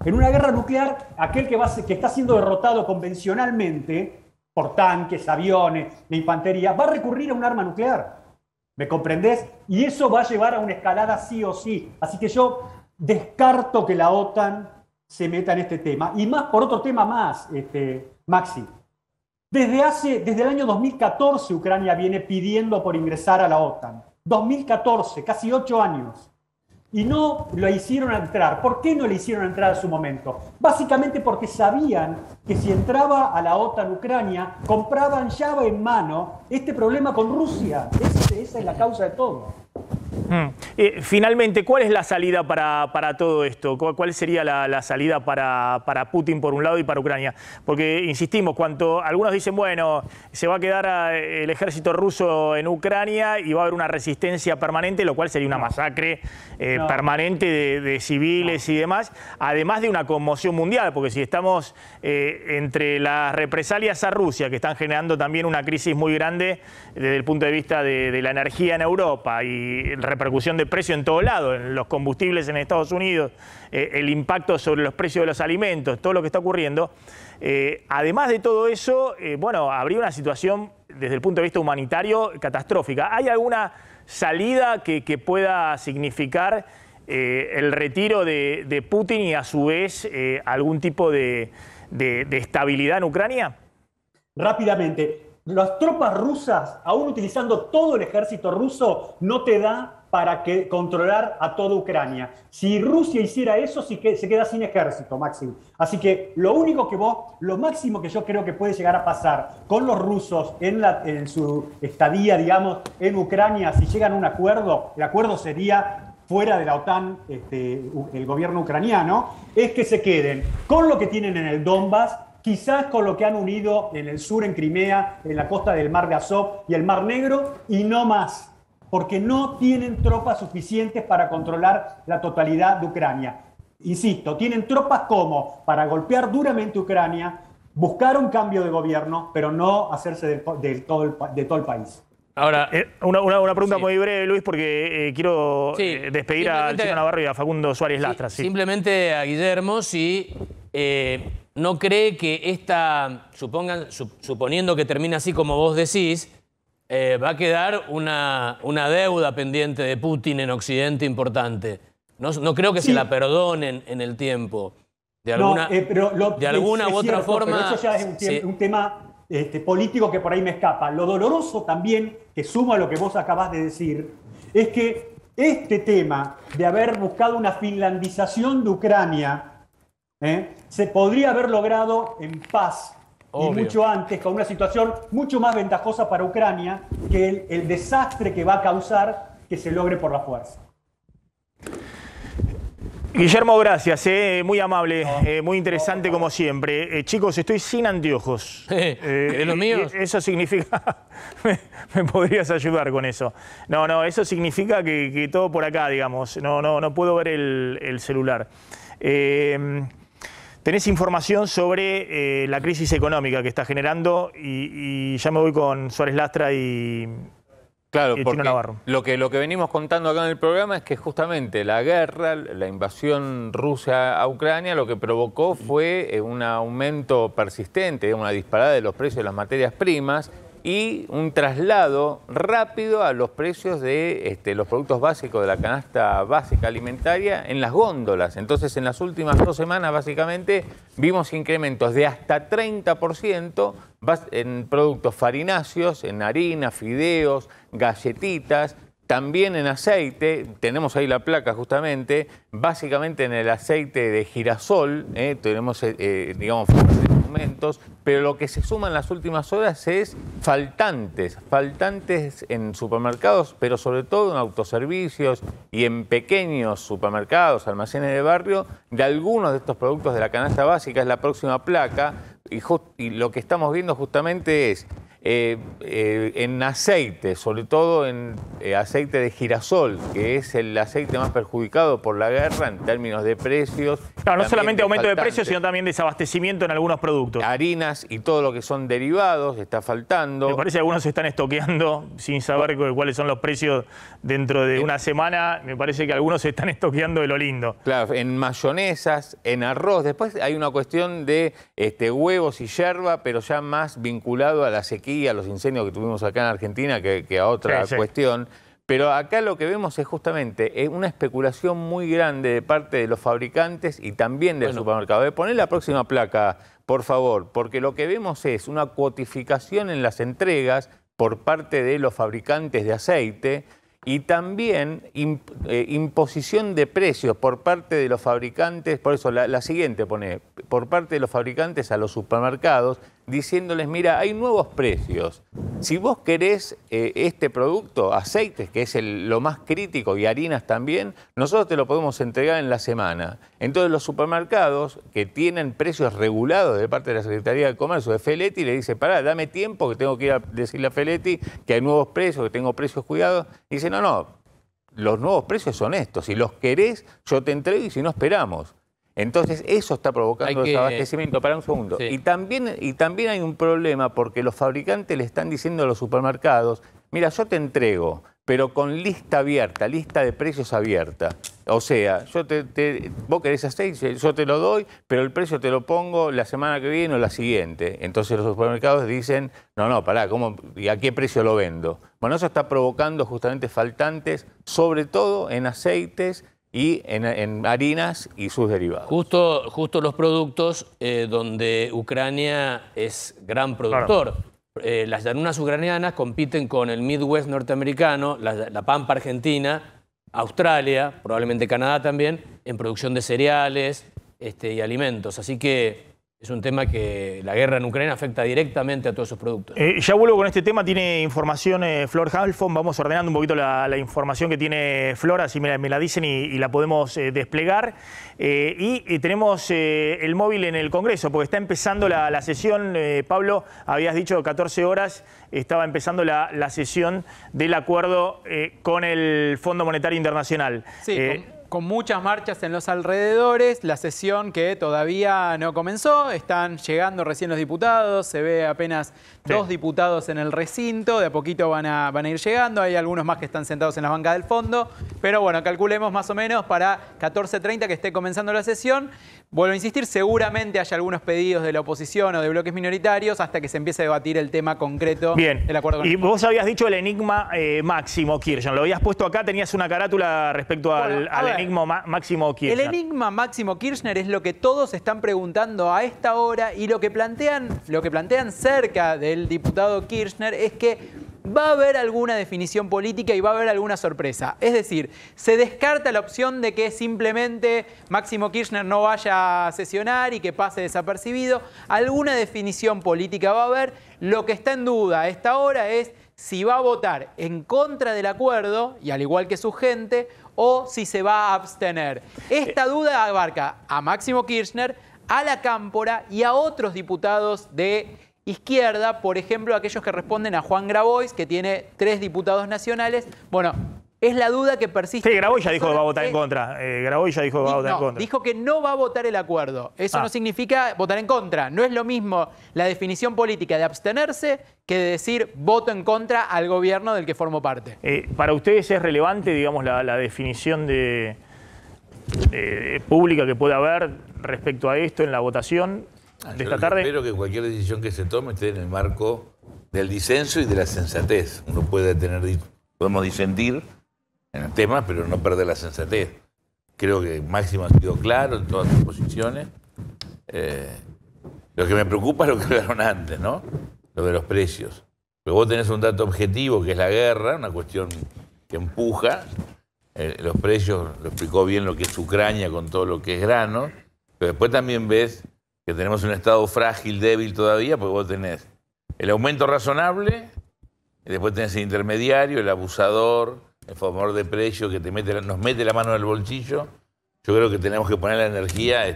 En una guerra nuclear, aquel que está siendo derrotado convencionalmente, por tanques, aviones, de infantería, va a recurrir a un arma nuclear. ¿Me comprendés? Y eso va a llevar a una escalada sí o sí. Así que yo descarto que la OTAN se meta en este tema. Y más por otro tema más, Maxi. Desde el año 2014 Ucrania viene pidiendo por ingresar a la OTAN. 2014, casi 8 años. Y no lo hicieron entrar. ¿Por qué no le hicieron entrar a su momento? Básicamente porque sabían que si entraba a la OTAN Ucrania, compraban llave en mano este problema con Rusia. Esa es la causa de todo. Finalmente, ¿cuál es la salida para todo esto? ¿Cuál sería la salida para Putin por un lado y para Ucrania? Porque, insistimos, algunos dicen, bueno, se va a quedar el ejército ruso en Ucrania y va a haber una resistencia permanente, lo cual sería una masacre permanente de civiles y demás, además de una conmoción mundial, porque si estamos entre las represalias a Rusia, que están generando también una crisis muy grande desde el punto de vista de la energía en Europa y repercusión de precio en todo lado, en los combustibles en Estados Unidos, el impacto sobre los precios de los alimentos, todo lo que está ocurriendo. Además de todo eso, bueno, habría una situación desde el punto de vista humanitario catastrófica. ¿Hay alguna salida que pueda significar el retiro de Putin y a su vez algún tipo de estabilidad en Ucrania? Rápidamente, las tropas rusas, aún utilizando todo el ejército ruso, no te da para controlar a toda Ucrania. Si Rusia hiciera eso, sí que se queda sin ejército, Máximo. Así que lo máximo que yo creo que puede llegar a pasar con los rusos en su estadía, digamos, en Ucrania, si llegan a un acuerdo, el acuerdo sería fuera de la OTAN, el gobierno ucraniano, es que se queden con lo que tienen en el Donbass, quizás con lo que han unido en el sur, en Crimea, en la costa del Mar de Azov y el Mar Negro, y no más, porque no tienen tropas suficientes para controlar la totalidad de Ucrania. Insisto, tienen tropas como para golpear duramente Ucrania, buscar un cambio de gobierno, pero no hacerse de todo el país. Ahora, una pregunta muy breve, Luis, porque quiero despedir a Chino Navarro y a Facundo Suárez Lastra. Sí. Simplemente a Guillermo, si no cree que suponiendo que termina así como vos decís, va a quedar una deuda pendiente de Putin en Occidente importante. No creo que se la perdonen en el tiempo. De alguna u otra forma. Pero eso ya es un tema político que por ahí me escapa. Lo doloroso también, que sumo a lo que vos acabás de decir, es que este tema de haber buscado una finlandización de Ucrania se podría haber logrado en paz y mucho antes, con una situación mucho más ventajosa para Ucrania que el desastre que va a causar que se logre por la fuerza. Guillermo, gracias, muy amable, muy interesante como siempre. Chicos, estoy sin anteojos. ¿De los míos? Eso significa... me podrías ayudar con eso. No, eso significa que todo por acá, digamos. No puedo ver el celular. Tenés información sobre la crisis económica que está generando y ya me voy con Suárez Lastra y... Claro, porque lo que venimos contando acá en el programa es que justamente la guerra, la invasión rusa a Ucrania, lo que provocó fue un aumento persistente, una disparada de los precios de las materias primas y un traslado rápido a los precios de los productos básicos de la canasta básica alimentaria en las góndolas. Entonces, en las últimas 2 semanas, básicamente, vimos incrementos de hasta 30% en productos farináceos, en harina, fideos, galletitas, también en aceite. Tenemos ahí la placa justamente, básicamente en el aceite de girasol, tenemos, digamos, aumentos, pero lo que se suma en las últimas horas es faltantes en supermercados, pero sobre todo en autoservicios y en pequeños supermercados, almacenes de barrio, de algunos de estos productos de la canasta básica. Es la próxima placa, y lo que estamos viendo justamente es en aceite, sobre todo en aceite de girasol, que es el aceite más perjudicado por la guerra en términos de precios. Claro, no solamente aumento de precios, sino también desabastecimiento en algunos productos. Harinas y todo lo que son derivados está faltando. Me parece que algunos se están estoqueando sin saber cuáles son los precios dentro de una semana. Me parece que algunos se están estoqueando de lo lindo. Claro, en mayonesas, en arroz. Después hay una cuestión de huevos y yerba, pero ya más vinculado a la sequía, a los incendios que tuvimos acá en Argentina que a otra cuestión. Pero acá lo que vemos es justamente una especulación muy grande de parte de los fabricantes y también del supermercado. Poné la próxima placa, por favor, porque lo que vemos es una cuotificación en las entregas por parte de los fabricantes de aceite y también imposición de precios por parte de los fabricantes, por eso la siguiente pone, por parte de los fabricantes a los supermercados, diciéndoles, mira, hay nuevos precios. Si vos querés este producto, aceites, que es lo más crítico, y harinas también, nosotros te lo podemos entregar en la semana. Entonces los supermercados que tienen precios regulados de parte de la Secretaría de Comercio de Feletti, le dice, pará, dame tiempo que tengo que ir a decirle a Feletti que hay nuevos precios, que tengo precios cuidados. Y dice, no, los nuevos precios son estos. Si los querés, yo te entrego y si no, esperamos. Entonces eso está provocando desabastecimiento. Para un segundo. Sí. Y también hay un problema porque los fabricantes le están diciendo a los supermercados, mira, yo te entrego, pero con lista abierta, lista de precios abierta. O sea, vos querés aceite, yo te lo doy, pero el precio te lo pongo la semana que viene o la siguiente. Entonces los supermercados dicen, no, pará, ¿cómo, y a qué precio lo vendo? Bueno, eso está provocando justamente faltantes, sobre todo en aceites y en harinas y sus derivados. Justo los productos donde Ucrania es gran productor. Claro. Las llanuras ucranianas compiten con el Midwest norteamericano, la Pampa argentina, Australia, probablemente Canadá también, en producción de cereales y alimentos. Así que es un tema que la guerra en Ucrania afecta directamente a todos esos productos. Ya vuelvo con este tema. Tiene información Flor Halfon. Vamos ordenando un poquito la información que tiene Flor, así me la dicen y la podemos desplegar. Y tenemos el móvil en el Congreso, porque está empezando la sesión. Pablo, habías dicho 14 horas, estaba empezando la sesión del acuerdo con el Fondo Monetario Internacional. Sí, con muchas marchas en los alrededores, la sesión que todavía no comenzó, están llegando recién los diputados, se ve apenas 2 diputados en el recinto, de a poquito van a ir llegando, hay algunos más que están sentados en las bancas del fondo, pero bueno, calculemos más o menos para 14:30 que esté comenzando la sesión. Vuelvo a insistir, seguramente haya algunos pedidos de la oposición o de bloques minoritarios hasta que se empiece a debatir el tema concreto del acuerdo con el fondo. Vos habías dicho el enigma Máximo Kirchner, lo habías puesto acá, tenías una carátula respecto al enigma Máximo Kirchner. El enigma Máximo Kirchner es lo que todos están preguntando a esta hora y lo que plantean cerca del diputado Kirchner es que va a haber alguna definición política y va a haber alguna sorpresa. Es decir, se descarta la opción de que simplemente Máximo Kirchner no vaya a sesionar y que pase desapercibido. Alguna definición política va a haber. Lo que está en duda a esta hora es si va a votar en contra del acuerdo, y al igual que su gente, o si se va a abstener. Esta duda abarca a Máximo Kirchner, a la Cámpora y a otros diputados de izquierda, por ejemplo, aquellos que responden a Juan Grabois, que tiene 3 diputados nacionales. Bueno, es la duda que persiste. Sí, Grabois ya dijo que va a votar en contra. Grabois ya dijo que va a votar en contra. Dijo que no va a votar el acuerdo. Eso no significa votar en contra. No es lo mismo la definición política de abstenerse que de decir voto en contra al gobierno del que formo parte. ¿Para ustedes es relevante, digamos, la definición pública que pueda haber respecto a esto en la votación de esta tarde? Espero que cualquier decisión que se tome esté en el marco del disenso y de la sensatez. Uno podemos disentir en el tema, pero no perder la sensatez. Creo que Máximo ha sido claro en todas sus posiciones. Lo que me preocupa es lo que hablaron antes, ¿no? Lo de los precios. Pero vos tenés un dato objetivo, que es la guerra, una cuestión que empuja. Los precios, lo explicó bien lo que es Ucrania con todo lo que es grano. Pero después también ves que tenemos un estado frágil, débil todavía, porque vos tenés el aumento razonable, y después tenés el intermediario, el abusador, el formador de precios que nos mete la mano en el bolsillo. Yo creo que tenemos que poner la energía,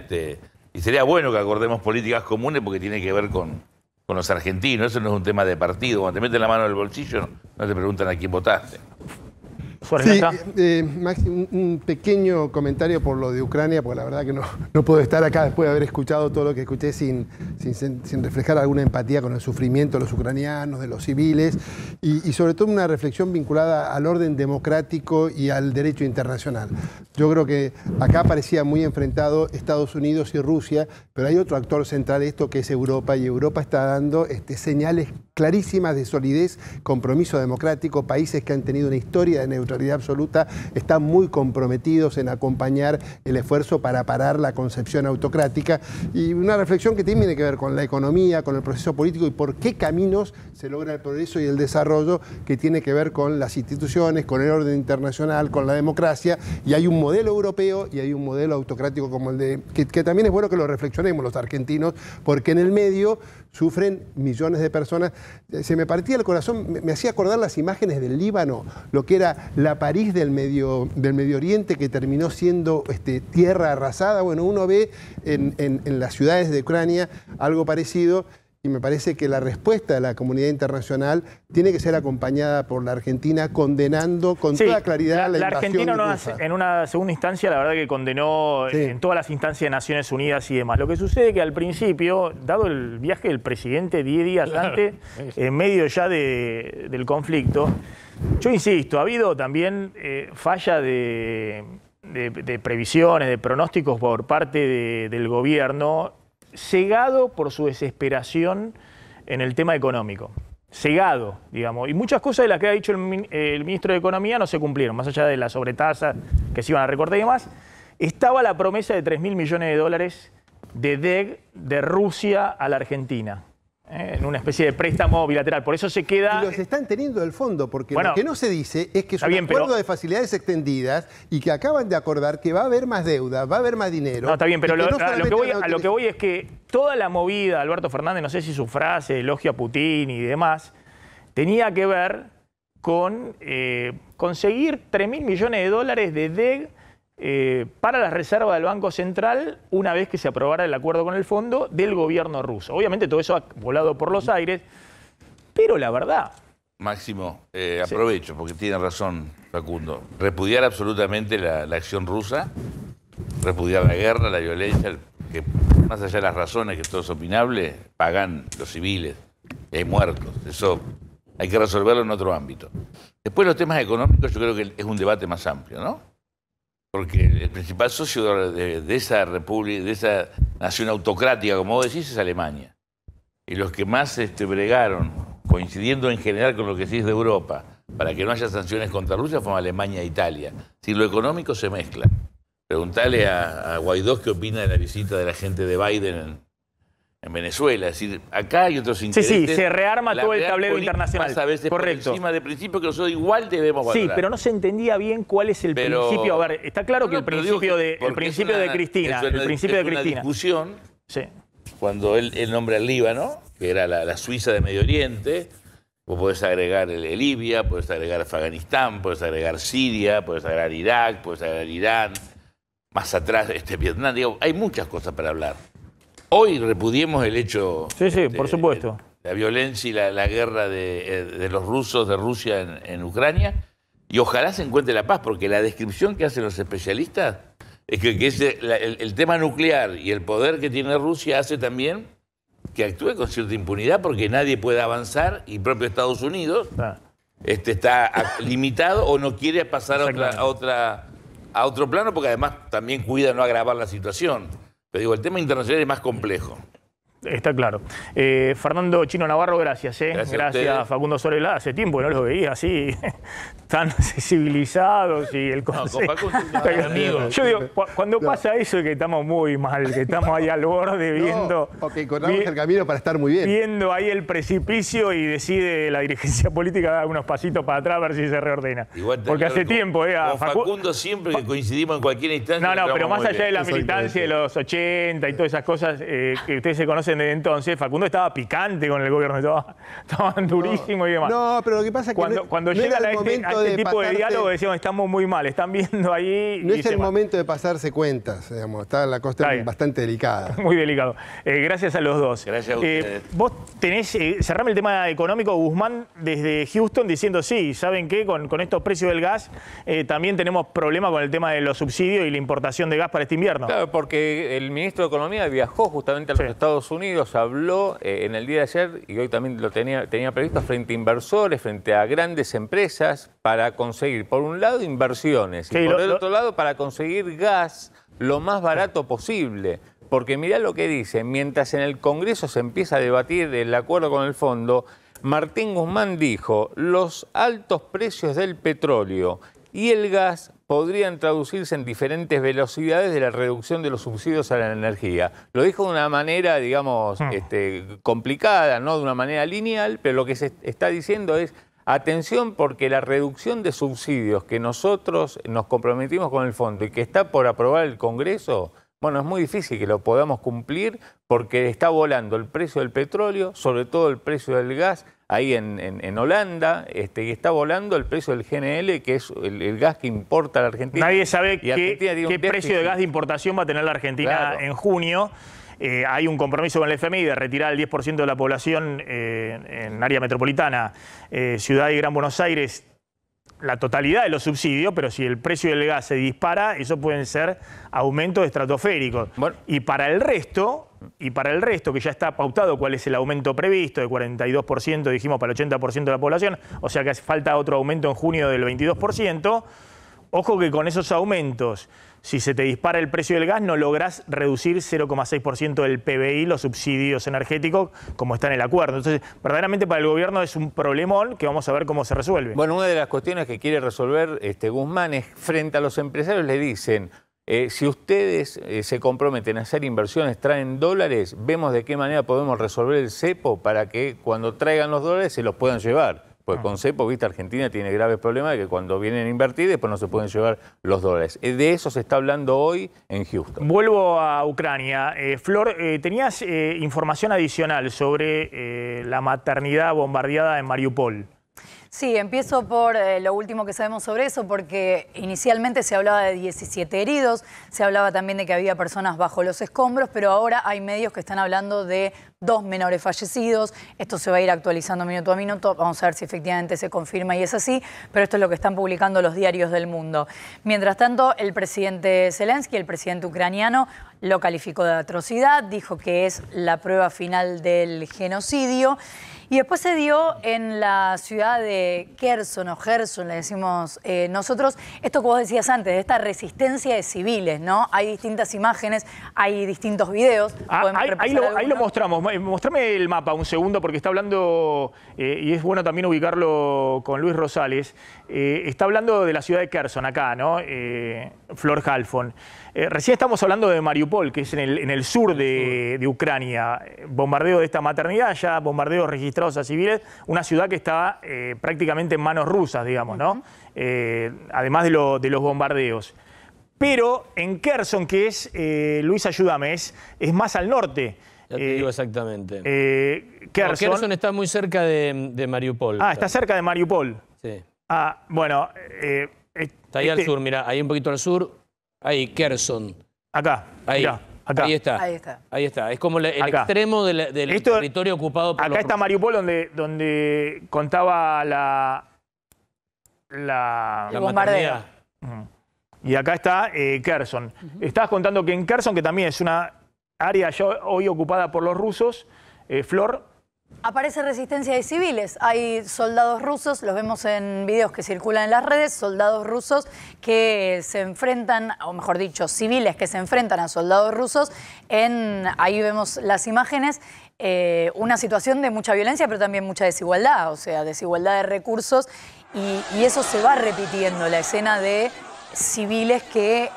y sería bueno que acordemos políticas comunes porque tiene que ver con los argentinos. Eso no es un tema de partido. Cuando te meten la mano en el bolsillo, no te preguntan a quién votaste. Sí, Maxi, un pequeño comentario por lo de Ucrania, porque la verdad que no puedo estar acá después de haber escuchado todo lo que escuché sin reflejar alguna empatía con el sufrimiento de los ucranianos, de los civiles, y sobre todo una reflexión vinculada al orden democrático y al derecho internacional. Yo creo que acá parecía muy enfrentado Estados Unidos y Rusia, pero hay otro actor central de esto que es Europa, y Europa está dando señales clarísimas de solidez, compromiso democrático. Países que han tenido una historia de neutralidad absoluta están muy comprometidos en acompañar el esfuerzo para parar la concepción autocrática. Y una reflexión que tiene que ver con la economía, con el proceso político y por qué caminos se logra el progreso y el desarrollo, que tiene que ver con las instituciones, con el orden internacional, con la democracia. Y hay un modelo europeo y hay un modelo autocrático como el de... que también es bueno que lo reflexionemos los argentinos, porque en el medio sufren millones de personas. Se me partía el corazón, me hacía acordar las imágenes del Líbano, lo que era la París del Medio Oriente, que terminó siendo tierra arrasada. Bueno, uno ve en las ciudades de Ucrania algo parecido, y me parece que la respuesta de la comunidad internacional tiene que ser acompañada por la Argentina, condenando con toda claridad la invasión Argentina rusa. En una segunda instancia, la verdad que condenó en todas las instancias de Naciones Unidas y demás. Lo que sucede es que al principio, dado el viaje del presidente 10 días antes, en medio ya del conflicto, yo insisto, ha habido también falla de previsiones, de pronósticos por parte del gobierno, cegado por su desesperación en el tema económico. Cegado, digamos. Y muchas cosas de las que ha dicho el ministro de Economía no se cumplieron, más allá de la sobretasa que se iban a recortar y demás. Estaba la promesa de 3.000 millones de dólares de DEG de Rusia a la Argentina, en una especie de préstamo bilateral. Por eso se queda... Y los están teniendo del fondo, porque lo que no se dice es que es un acuerdo de facilidades extendidas y que acaban de acordar que va a haber más deuda, va a haber más dinero. No, está bien, pero a lo que voy es que toda la movida, Alberto Fernández, no sé si su frase, elogio a Putin y demás, tenía que ver con conseguir 3.000 millones de dólares de DEG para la reserva del Banco Central una vez que se aprobara el acuerdo con el fondo del gobierno ruso. Obviamente todo eso ha volado por los aires, pero la verdad... Máximo, aprovecho porque tiene razón Facundo. Repudiar absolutamente la acción rusa, repudiar la guerra, la violencia, que más allá de las razones, que todo es opinable, pagan los civiles y hay muertos. Eso hay que resolverlo en otro ámbito. Después los temas económicos yo creo que es un debate más amplio, ¿no? Porque el principal socio de esa república, de esa nación autocrática, como vos decís, es Alemania. Y los que más bregaron, coincidiendo en general con lo que decís de Europa, para que no haya sanciones contra Rusia, fueron Alemania e Italia. Si lo económico se mezcla. Preguntale a Guaidó qué opina de la visita de la gente de Biden en Venezuela. Es decir, acá hay otros intereses. Sí, se rearma todo el tablero política internacional. pasa a veces Correcto. por encima de principios que nosotros igual debemos valorar. Sí, pero no se entendía bien cuál es el principio. A ver, está claro que el principio de Cristina. El principio de Cristina. Una discusión. Sí. Cuando él nombra el Líbano, que era la Suiza de Medio Oriente, vos podés agregar el Libia, podés agregar Afganistán, podés agregar Siria, podés agregar Irak, podés agregar Irán, más atrás Vietnam. Digo, hay muchas cosas para hablar. Hoy repudiemos el hecho... Sí, por supuesto. La violencia y la guerra de los rusos, de Rusia en Ucrania, y ojalá se encuentre la paz, porque la descripción que hacen los especialistas es que el tema nuclear y el poder que tiene Rusia hace también que actúe con cierta impunidad, porque nadie puede avanzar, y propio Estados Unidos está limitado o no quiere pasar a otro plano, porque además también cuida no agravar la situación. Pero digo, el tema internacional es más complejo. Está claro. Fernando Chino Navarro, gracias. Gracias Facundo Solela. Hace tiempo no los veía así, tan sensibilizados y el consejo. Yo digo, cuando pasa eso es que estamos muy mal, que estamos ahí al borde viendo... corramos el camino para estar muy bien. Viendo ahí el precipicio y decide la dirigencia política dar unos pasitos para atrás a ver si se reordena. Porque hace tiempo... Con Facundo siempre que coincidimos en cualquier instancia... No, pero más allá de la militancia de los 80 y todas esas cosas que ustedes se conocen desde entonces, Facundo estaba picante con el gobierno, estaban durísimos y demás. No, pero lo que pasa es que cuando llega a este tipo de diálogo decimos, estamos muy mal, están viendo ahí... No es el momento de pasarse cuentas, digamos, está la cosa bastante delicada. Muy delicado. Gracias a los dos. Gracias a ustedes. Vos tenés, cerrame el tema económico, Guzmán, desde Houston, diciendo, sí, ¿saben qué? Con estos precios del gas también tenemos problemas con el tema de los subsidios y la importación de gas para este invierno. Claro, porque el ministro de Economía viajó justamente a los Estados Unidos, habló en el día de ayer, y hoy también lo tenía previsto, frente a inversores, frente a grandes empresas, para conseguir, por un lado, inversiones, y por el otro lado, para conseguir gas lo más barato posible. Porque mirá lo que dice, mientras en el Congreso se empieza a debatir el acuerdo con el fondo, Martín Guzmán dijo, los altos precios del petróleo y el gas podrían traducirse en diferentes velocidades de la reducción de los subsidios a la energía. Lo dijo de una manera, digamos, complicada, no de una manera lineal, pero lo que se está diciendo es, atención, porque la reducción de subsidios que nosotros nos comprometimos con el fondo y que está por aprobar el Congreso, bueno, es muy difícil que lo podamos cumplir porque está volando el precio del petróleo, sobre todo el precio del gas, ahí en Holanda, y está volando el precio del GNL, que es el gas que importa la Argentina. Nadie sabe qué precio de gas de importación va a tener la Argentina en junio. Hay un compromiso con el FMI de retirar el 10% de la población en área metropolitana, Ciudad y Gran Buenos Aires, la totalidad de los subsidios, pero si el precio del gas se dispara, eso pueden ser aumentos estratosféricos. Bueno. Y para el resto, que ya está pautado cuál es el aumento previsto, de 42%, dijimos, para el 80% de la población, o sea que hace falta otro aumento en junio del 22%, ojo que con esos aumentos, si se te dispara el precio del gas, no lográs reducir 0,6% del PBI, los subsidios energéticos, como está en el acuerdo. Entonces, verdaderamente para el gobierno es un problemón que vamos a ver cómo se resuelve. Bueno, una de las cuestiones que quiere resolver Guzmán es, frente a los empresarios le dicen, si ustedes se comprometen a hacer inversiones, traen dólares, vemos de qué manera podemos resolver el cepo para que cuando traigan los dólares se los puedan llevar. Pues con cepo, viste, Argentina tiene graves problemas de que cuando vienen a invertir después no se pueden llevar los dólares. De eso se está hablando hoy en Houston. Vuelvo a Ucrania. Flor, tenías información adicional sobre la maternidad bombardeada en Mariupol. Sí, empiezo por lo último que sabemos sobre eso, porque inicialmente se hablaba de 17 heridos, se hablaba también de que había personas bajo los escombros, pero ahora hay medios que están hablando de 2 menores fallecidos. Esto se va a ir actualizando minuto a minuto, vamos a ver si efectivamente se confirma y es así, pero esto es lo que están publicando los diarios del mundo. Mientras tanto, el presidente Zelensky, el presidente ucraniano, lo calificó de atrocidad, dijo que es la prueba final del genocidio. Y después se dio en la ciudad de Kherson, o Gerson, le decimos nosotros, esto que vos decías antes, de esta resistencia de civiles, ¿no? Hay distintas imágenes, hay distintos videos. Ahí lo mostramos. Mostrame el mapa un segundo, porque está hablando, y es bueno también ubicarlo con Luis Rosales, está hablando de la ciudad de Kherson, acá, ¿no? Flor Halfon. Recién estamos hablando de Mariupol, que es en el sur de Ucrania. Bombardeo de esta maternidad, ya bombardeos registrados a civiles, una ciudad que está prácticamente en manos rusas, digamos, ¿no? Además de los bombardeos. Pero en Kherson, que es, Luis, ayúdame, es más al norte. Ya te digo exactamente. Kherson está muy cerca de Mariupol. Está cerca de Mariupol. Sí. Bueno. Está ahí al sur, mira, ahí un poquito al sur. Ahí, Kherson. Acá, ahí. Mirá, acá. Ahí está. Ahí está. Ahí está. Es como el extremo del territorio ocupado por los Acá está rusos. Mariupol, donde contaba la bombardeo. Y acá está Kherson. Estabas contando que en Kherson, que también es una área ya hoy ocupada por los rusos, Flor. Aparece resistencia de civiles. Hay soldados rusos, los vemos en videos que circulan en las redes, soldados rusos que se enfrentan, o mejor dicho, civiles que se enfrentan a soldados rusos. Ahí vemos las imágenes, una situación de mucha violencia, pero también mucha desigualdad, o sea, desigualdad de recursos. Y eso se va repitiendo, la escena de civiles que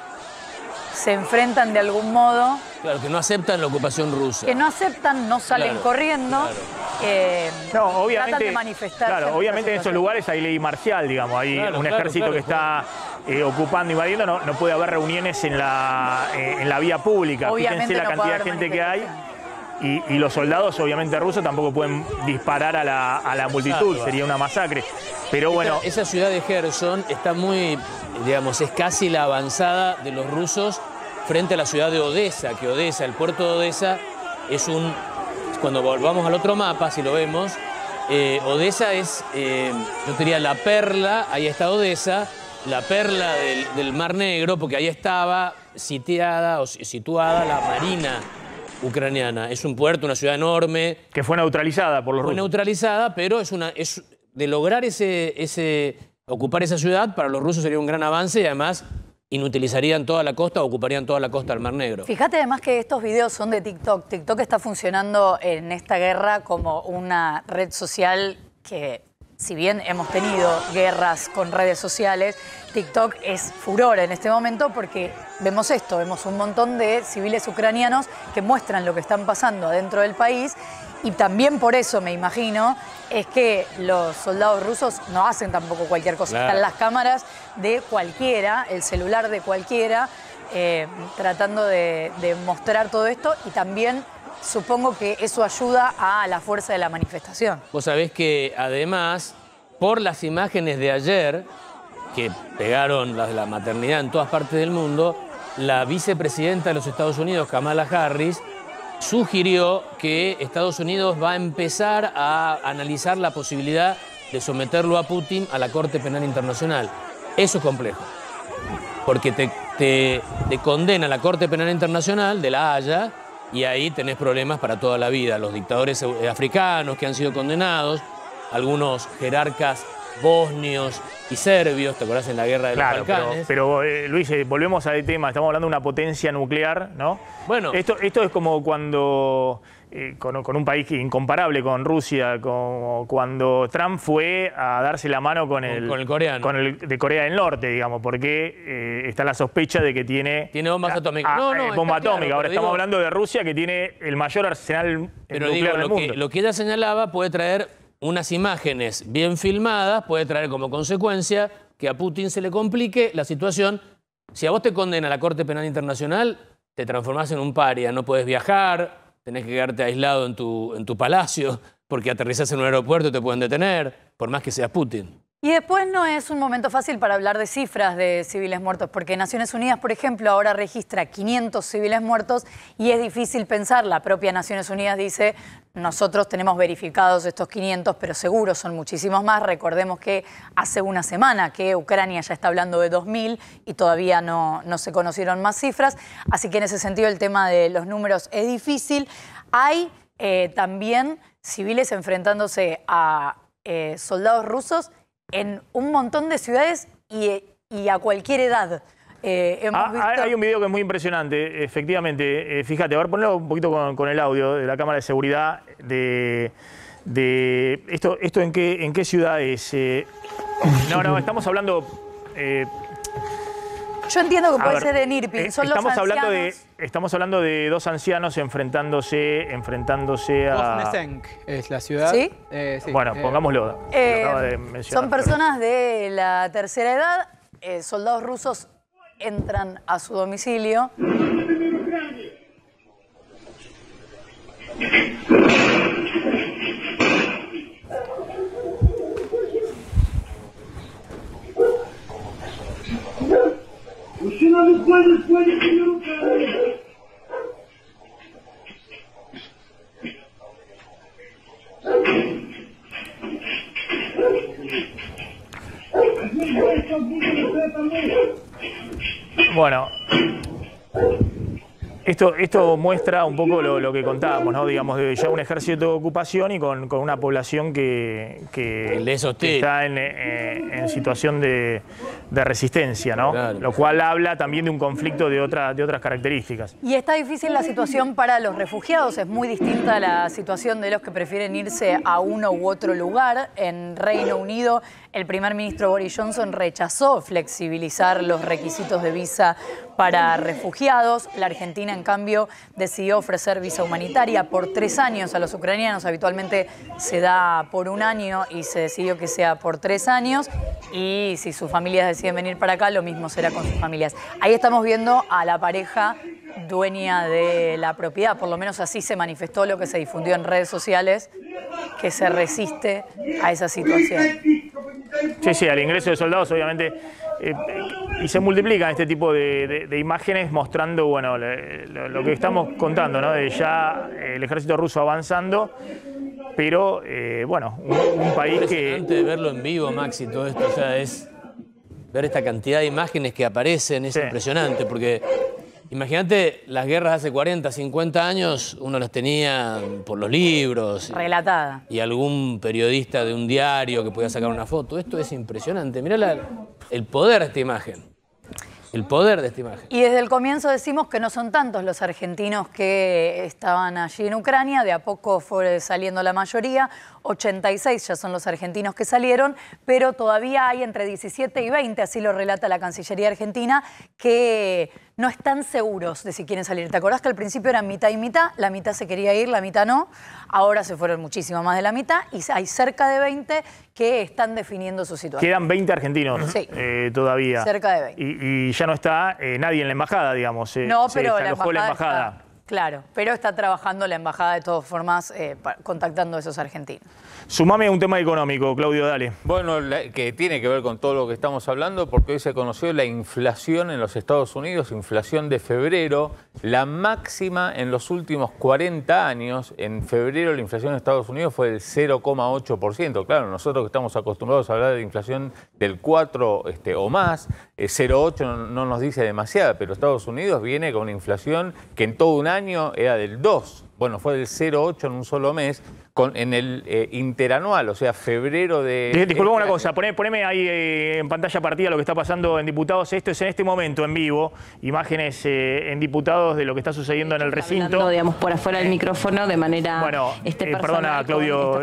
se enfrentan de algún modo. Claro, que no aceptan la ocupación rusa. Que no aceptan, no salen corriendo. No, obviamente, tratan de manifestarse. Claro, obviamente en esos lugares hay ley marcial, digamos. Hay un ejército que está ocupando, invadiendo. No puede haber reuniones en la vía pública. Obviamente fíjense la cantidad de gente que hay. Y los soldados, obviamente rusos, tampoco pueden disparar a la multitud. Exacto. Sería una masacre. Pero bueno. Esa ciudad de Kherson está muy, digamos, es casi la avanzada de los rusos frente a la ciudad de Odessa, que Odessa, el puerto de Odessa, es cuando volvamos al otro mapa, si lo vemos, Odessa es, yo diría, la perla, ahí está Odessa, la perla del Mar Negro, porque ahí estaba situada la marina ucraniana. Es un puerto, una ciudad enorme. Que fue neutralizada por los rusos. Fue neutralizada, pero de lograr ocupar esa ciudad, para los rusos sería un gran avance y además inutilizarían toda la costa, ocuparían toda la costa del Mar Negro. Fíjate además que estos videos son de TikTok. TikTok está funcionando en esta guerra como una red social que, si bien hemos tenido guerras con redes sociales, TikTok es furor en este momento porque vemos esto, vemos un montón de civiles ucranianos que muestran lo que están pasando adentro del país. Y también por eso, me imagino, es que los soldados rusos no hacen tampoco cualquier cosa. Claro. Están las cámaras de cualquiera, el celular de cualquiera, tratando de mostrar todo esto. Y también supongo que eso ayuda a la fuerza de la manifestación. Vos sabés que además, por las imágenes de ayer, que pegaron las de la maternidad en todas partes del mundo, la vicepresidenta de los Estados Unidos, Kamala Harris, sugirió que Estados Unidos va a empezar a analizar la posibilidad de someterlo a Putin a la Corte Penal Internacional. Eso es complejo, porque te condena la Corte Penal Internacional de La Haya y ahí tenés problemas para toda la vida. Los dictadores africanos que han sido condenados, algunos jerarcas bosnios y serbios, ¿te acordás en la guerra de los Balcanes? Pero Luis, volvemos al tema, estamos hablando de una potencia nuclear, ¿no? Bueno. Esto es como cuando, con un país incomparable con Rusia, como cuando Trump fue a darse la mano con el coreano. Con el de Corea del Norte, digamos, porque está la sospecha de que tiene bombas atómicas. Bomba atómica. Claro, ahora estamos hablando de Rusia, que tiene el mayor arsenal nuclear del mundo. Lo que ella señalaba puede traer unas imágenes bien filmadas, puede traer como consecuencia que a Putin se le complique la situación. Si a vos te condena la Corte Penal Internacional, te transformás en un paria, no podés viajar, tenés que quedarte aislado en tu palacio, porque aterrizás en un aeropuerto y te pueden detener, por más que seas Putin. Y después no es un momento fácil para hablar de cifras de civiles muertos, porque Naciones Unidas, por ejemplo, ahora registra 500 civiles muertos y es difícil pensar. La propia Naciones Unidas dice, nosotros tenemos verificados estos 500, pero seguro son muchísimos más. Recordemos que hace una semana que Ucrania ya está hablando de 2.000 y todavía no se conocieron más cifras. Así que en ese sentido el tema de los números es difícil. Hay también civiles enfrentándose a soldados rusos en un montón de ciudades y a cualquier edad. Hay un video que es muy impresionante, efectivamente. Fíjate, a ver, ponlo un poquito con el audio de la cámara de seguridad de esto en qué ciudad es. No, estamos hablando. Yo entiendo que puede ser en Irpin, son los ancianos. Estamos hablando de dos ancianos enfrentándose a... Voznesensk es la ciudad. ¿Sí? Sí. Bueno, pongámoslo. Lo acaba de mencionar. Son personas de la tercera edad, soldados rusos entran a su domicilio. Bueno, esto muestra un poco lo que contábamos, ¿no? Digamos, de ya un ejército de ocupación y con una población que está en situación de resistencia, ¿no? Claro. Lo cual habla también de un conflicto de otras características. Y está difícil la situación para los refugiados, es muy distinta a la situación de los que prefieren irse a uno u otro lugar. En Reino Unido, el primer ministro Boris Johnson rechazó flexibilizar los requisitos de visa para refugiados. La Argentina, en cambio, decidió ofrecer visa humanitaria por 3 años a los ucranianos. Habitualmente se da por 1 año y se decidió que sea por 3 años. Y si sus familias deciden venir para acá, lo mismo será con sus familias. Ahí estamos viendo a la pareja dueña de la propiedad, por lo menos así se manifestó lo que se difundió en redes sociales, que se resiste a esa situación. Sí, al ingreso de soldados, obviamente, y se multiplican este tipo de imágenes mostrando, bueno, lo que estamos contando, ¿no? De ya el ejército ruso avanzando, pero, bueno, un país que... Antes de verlo en vivo, Maxi, todo esto, o sea, es ver esta cantidad de imágenes que aparecen, es impresionante, porque imagínate las guerras hace 40, 50 años, uno las tenía por los libros. Relatada. Y algún periodista de un diario que podía sacar una foto. Esto es impresionante. Mirá el poder de esta imagen. El poder de esta imagen. Y desde el comienzo decimos que no son tantos los argentinos que estaban allí en Ucrania, de a poco fue saliendo la mayoría, 86 ya son los argentinos que salieron, pero todavía hay entre 17 y 20, así lo relata la Cancillería Argentina, que no están seguros de si quieren salir. ¿Te acordás que al principio eran mitad y mitad? La mitad se quería ir, la mitad no. Ahora se fueron muchísimo más de la mitad y hay cerca de 20 que están definiendo su situación. Quedan 20 argentinos todavía. Cerca de 20. Y ya no está nadie en la embajada, digamos. No, pero se alojó la embajada. Claro, pero está trabajando la embajada de todas formas, contactando a esos argentinos. Sumame un tema económico, Claudio, dale. Bueno, que tiene que ver con todo lo que estamos hablando, porque hoy se conoció la inflación en los Estados Unidos, inflación de febrero, la máxima en los últimos 40 años. En febrero la inflación en Estados Unidos fue del 0,8%. Claro, nosotros que estamos acostumbrados a hablar de inflación del 4 o más, 0,8 no nos dice demasiada, pero Estados Unidos viene con una inflación que en todo un año era del 2%. Bueno, fue del 0,8 en un solo mes, en el interanual, o sea, febrero de... Disculpa una cosa, poneme ahí en pantalla partida lo que está pasando en Diputados. Esto es en este momento en vivo, imágenes en Diputados de lo que está sucediendo en el recinto. Hablando, digamos, por afuera del micrófono de manera perdona, Claudio.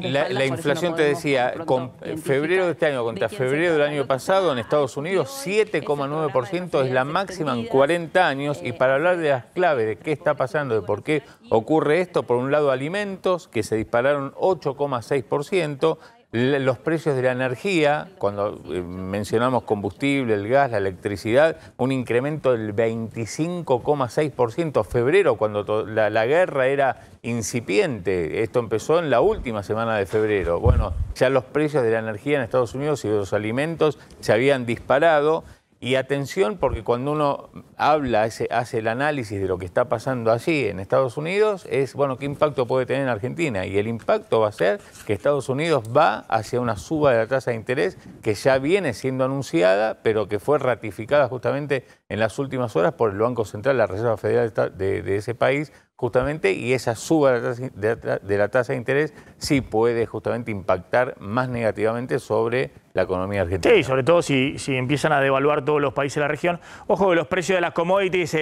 La inflación, te decía, con febrero de este año contra febrero del año pasado en Estados Unidos, 7,9% es la máxima en 40 años. Y para hablar de las claves de qué está pasando, de por qué ocurre esto, por un lado alimentos, que se dispararon 8,6%, los precios de la energía, cuando mencionamos combustible, el gas, la electricidad, un incremento del 25,6%. Febrero, cuando la guerra era incipiente, esto empezó en la última semana de febrero. Bueno, ya los precios de la energía en Estados Unidos y de los alimentos se habían disparado. Y atención, porque cuando uno habla, hace el análisis de lo que está pasando allí en Estados Unidos, es, bueno, ¿qué impacto puede tener en Argentina? Y el impacto va a ser que Estados Unidos va hacia una suba de la tasa de interés que ya viene siendo anunciada, pero que fue ratificada justamente en las últimas horas por el Banco Central, la Reserva Federal de ese país, justamente, y esa suba de la tasa de interés sí puede justamente impactar más negativamente sobre la economía argentina. Sí, sobre todo si empiezan a devaluar todos los países de la región. Ojo que los precios de las commodities,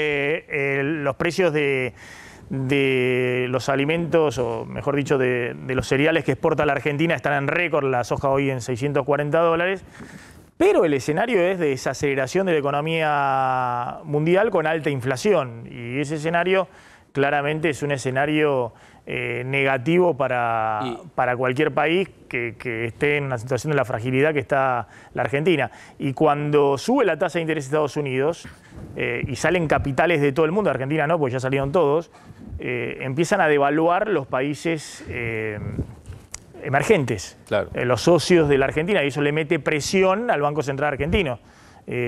los precios de los alimentos, o mejor dicho, de los cereales que exporta la Argentina están en récord, la soja hoy en $640, pero el escenario es de desaceleración de la economía mundial con alta inflación, y ese escenario claramente es un escenario negativo para cualquier país que esté en una situación de la fragilidad que está la Argentina. Y cuando sube la tasa de interés de Estados Unidos y salen capitales de todo el mundo, Argentina no, porque ya salieron todos, empiezan a devaluar los países emergentes, claro, los socios de la Argentina, y eso le mete presión al Banco Central argentino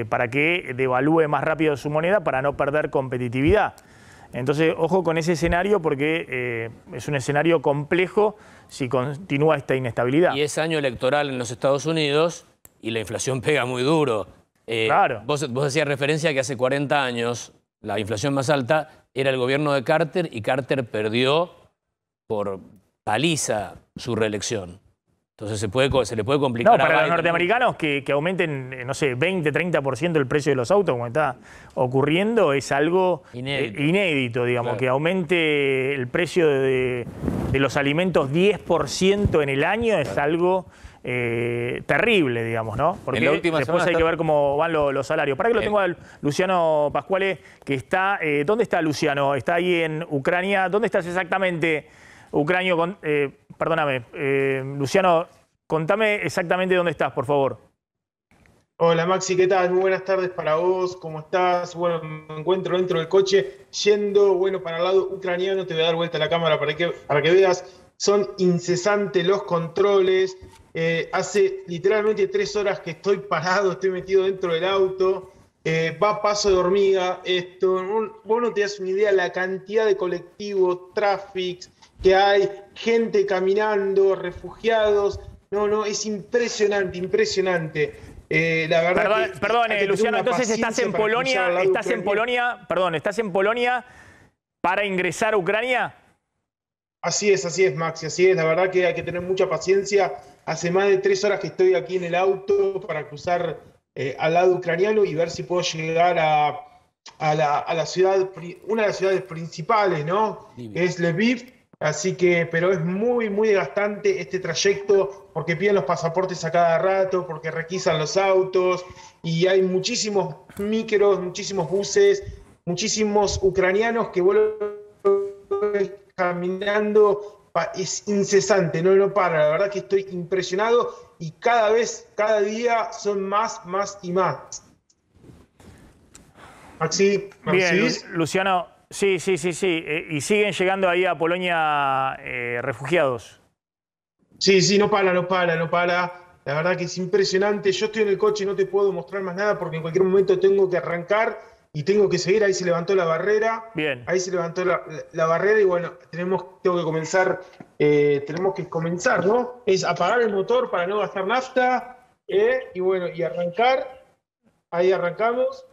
para que devalúe más rápido su moneda para no perder competitividad. Entonces, ojo con ese escenario, porque es un escenario complejo si continúa esta inestabilidad. Y es año electoral en los Estados Unidos y la inflación pega muy duro. Claro. Vos hacías referencia a que hace 40 años la inflación más alta era el gobierno de Carter, y Carter perdió por paliza su reelección. Entonces se le puede complicar. No, para los norteamericanos que aumenten, no sé, 20, 30% el precio de los autos, como está ocurriendo, es algo inédito, digamos, claro, que aumente el precio de los alimentos 10% en el año es algo terrible, digamos, ¿no? Porque después hay que ver cómo van los salarios. Para que lo tengo a Luciano Pasquale, que está... ¿Dónde está Luciano? Está ahí en Ucrania. ¿Dónde estás exactamente, Ucranio? Perdóname, Luciano, contame exactamente dónde estás, por favor. Hola Maxi, ¿qué tal? Muy buenas tardes para vos, ¿cómo estás? Bueno, me encuentro dentro del coche yendo, bueno, para el lado ucraniano. Te voy a dar vuelta a la cámara para que veas. Son incesantes los controles. Hace literalmente 3 horas que estoy parado, estoy metido dentro del auto. Va a paso de hormiga esto. Vos no te das una idea la cantidad de colectivos, tráficos que hay, gente caminando, refugiados. No, es impresionante, impresionante. La verdad perdón, Luciano, entonces estás en Polonia para ingresar a Ucrania. Así es, Maxi, así es. La verdad que hay que tener mucha paciencia. Hace más de 3 horas que estoy aquí en el auto para cruzar al lado ucraniano y ver si puedo llegar a la ciudad, una de las ciudades principales, ¿no? Que es Lviv. Así que, pero es muy, muy desgastante este trayecto, porque piden los pasaportes a cada rato, porque requisan los autos, y hay muchísimos micros, muchísimos buses, muchísimos ucranianos que vuelven caminando. Es incesante, no para. La verdad que estoy impresionado, y cada día son más y más. Maxi, bien, Luciano. Sí. ¿Y siguen llegando ahí a Polonia refugiados? Sí, no para. La verdad que es impresionante. Yo estoy en el coche y no te puedo mostrar más nada porque en cualquier momento tengo que arrancar y tengo que seguir. Ahí se levantó la barrera. Bien. Ahí se levantó la barrera, y bueno, tenemos que comenzar, ¿no? Es apagar el motor para no gastar nafta, y bueno, y arrancar. Ahí arrancamos.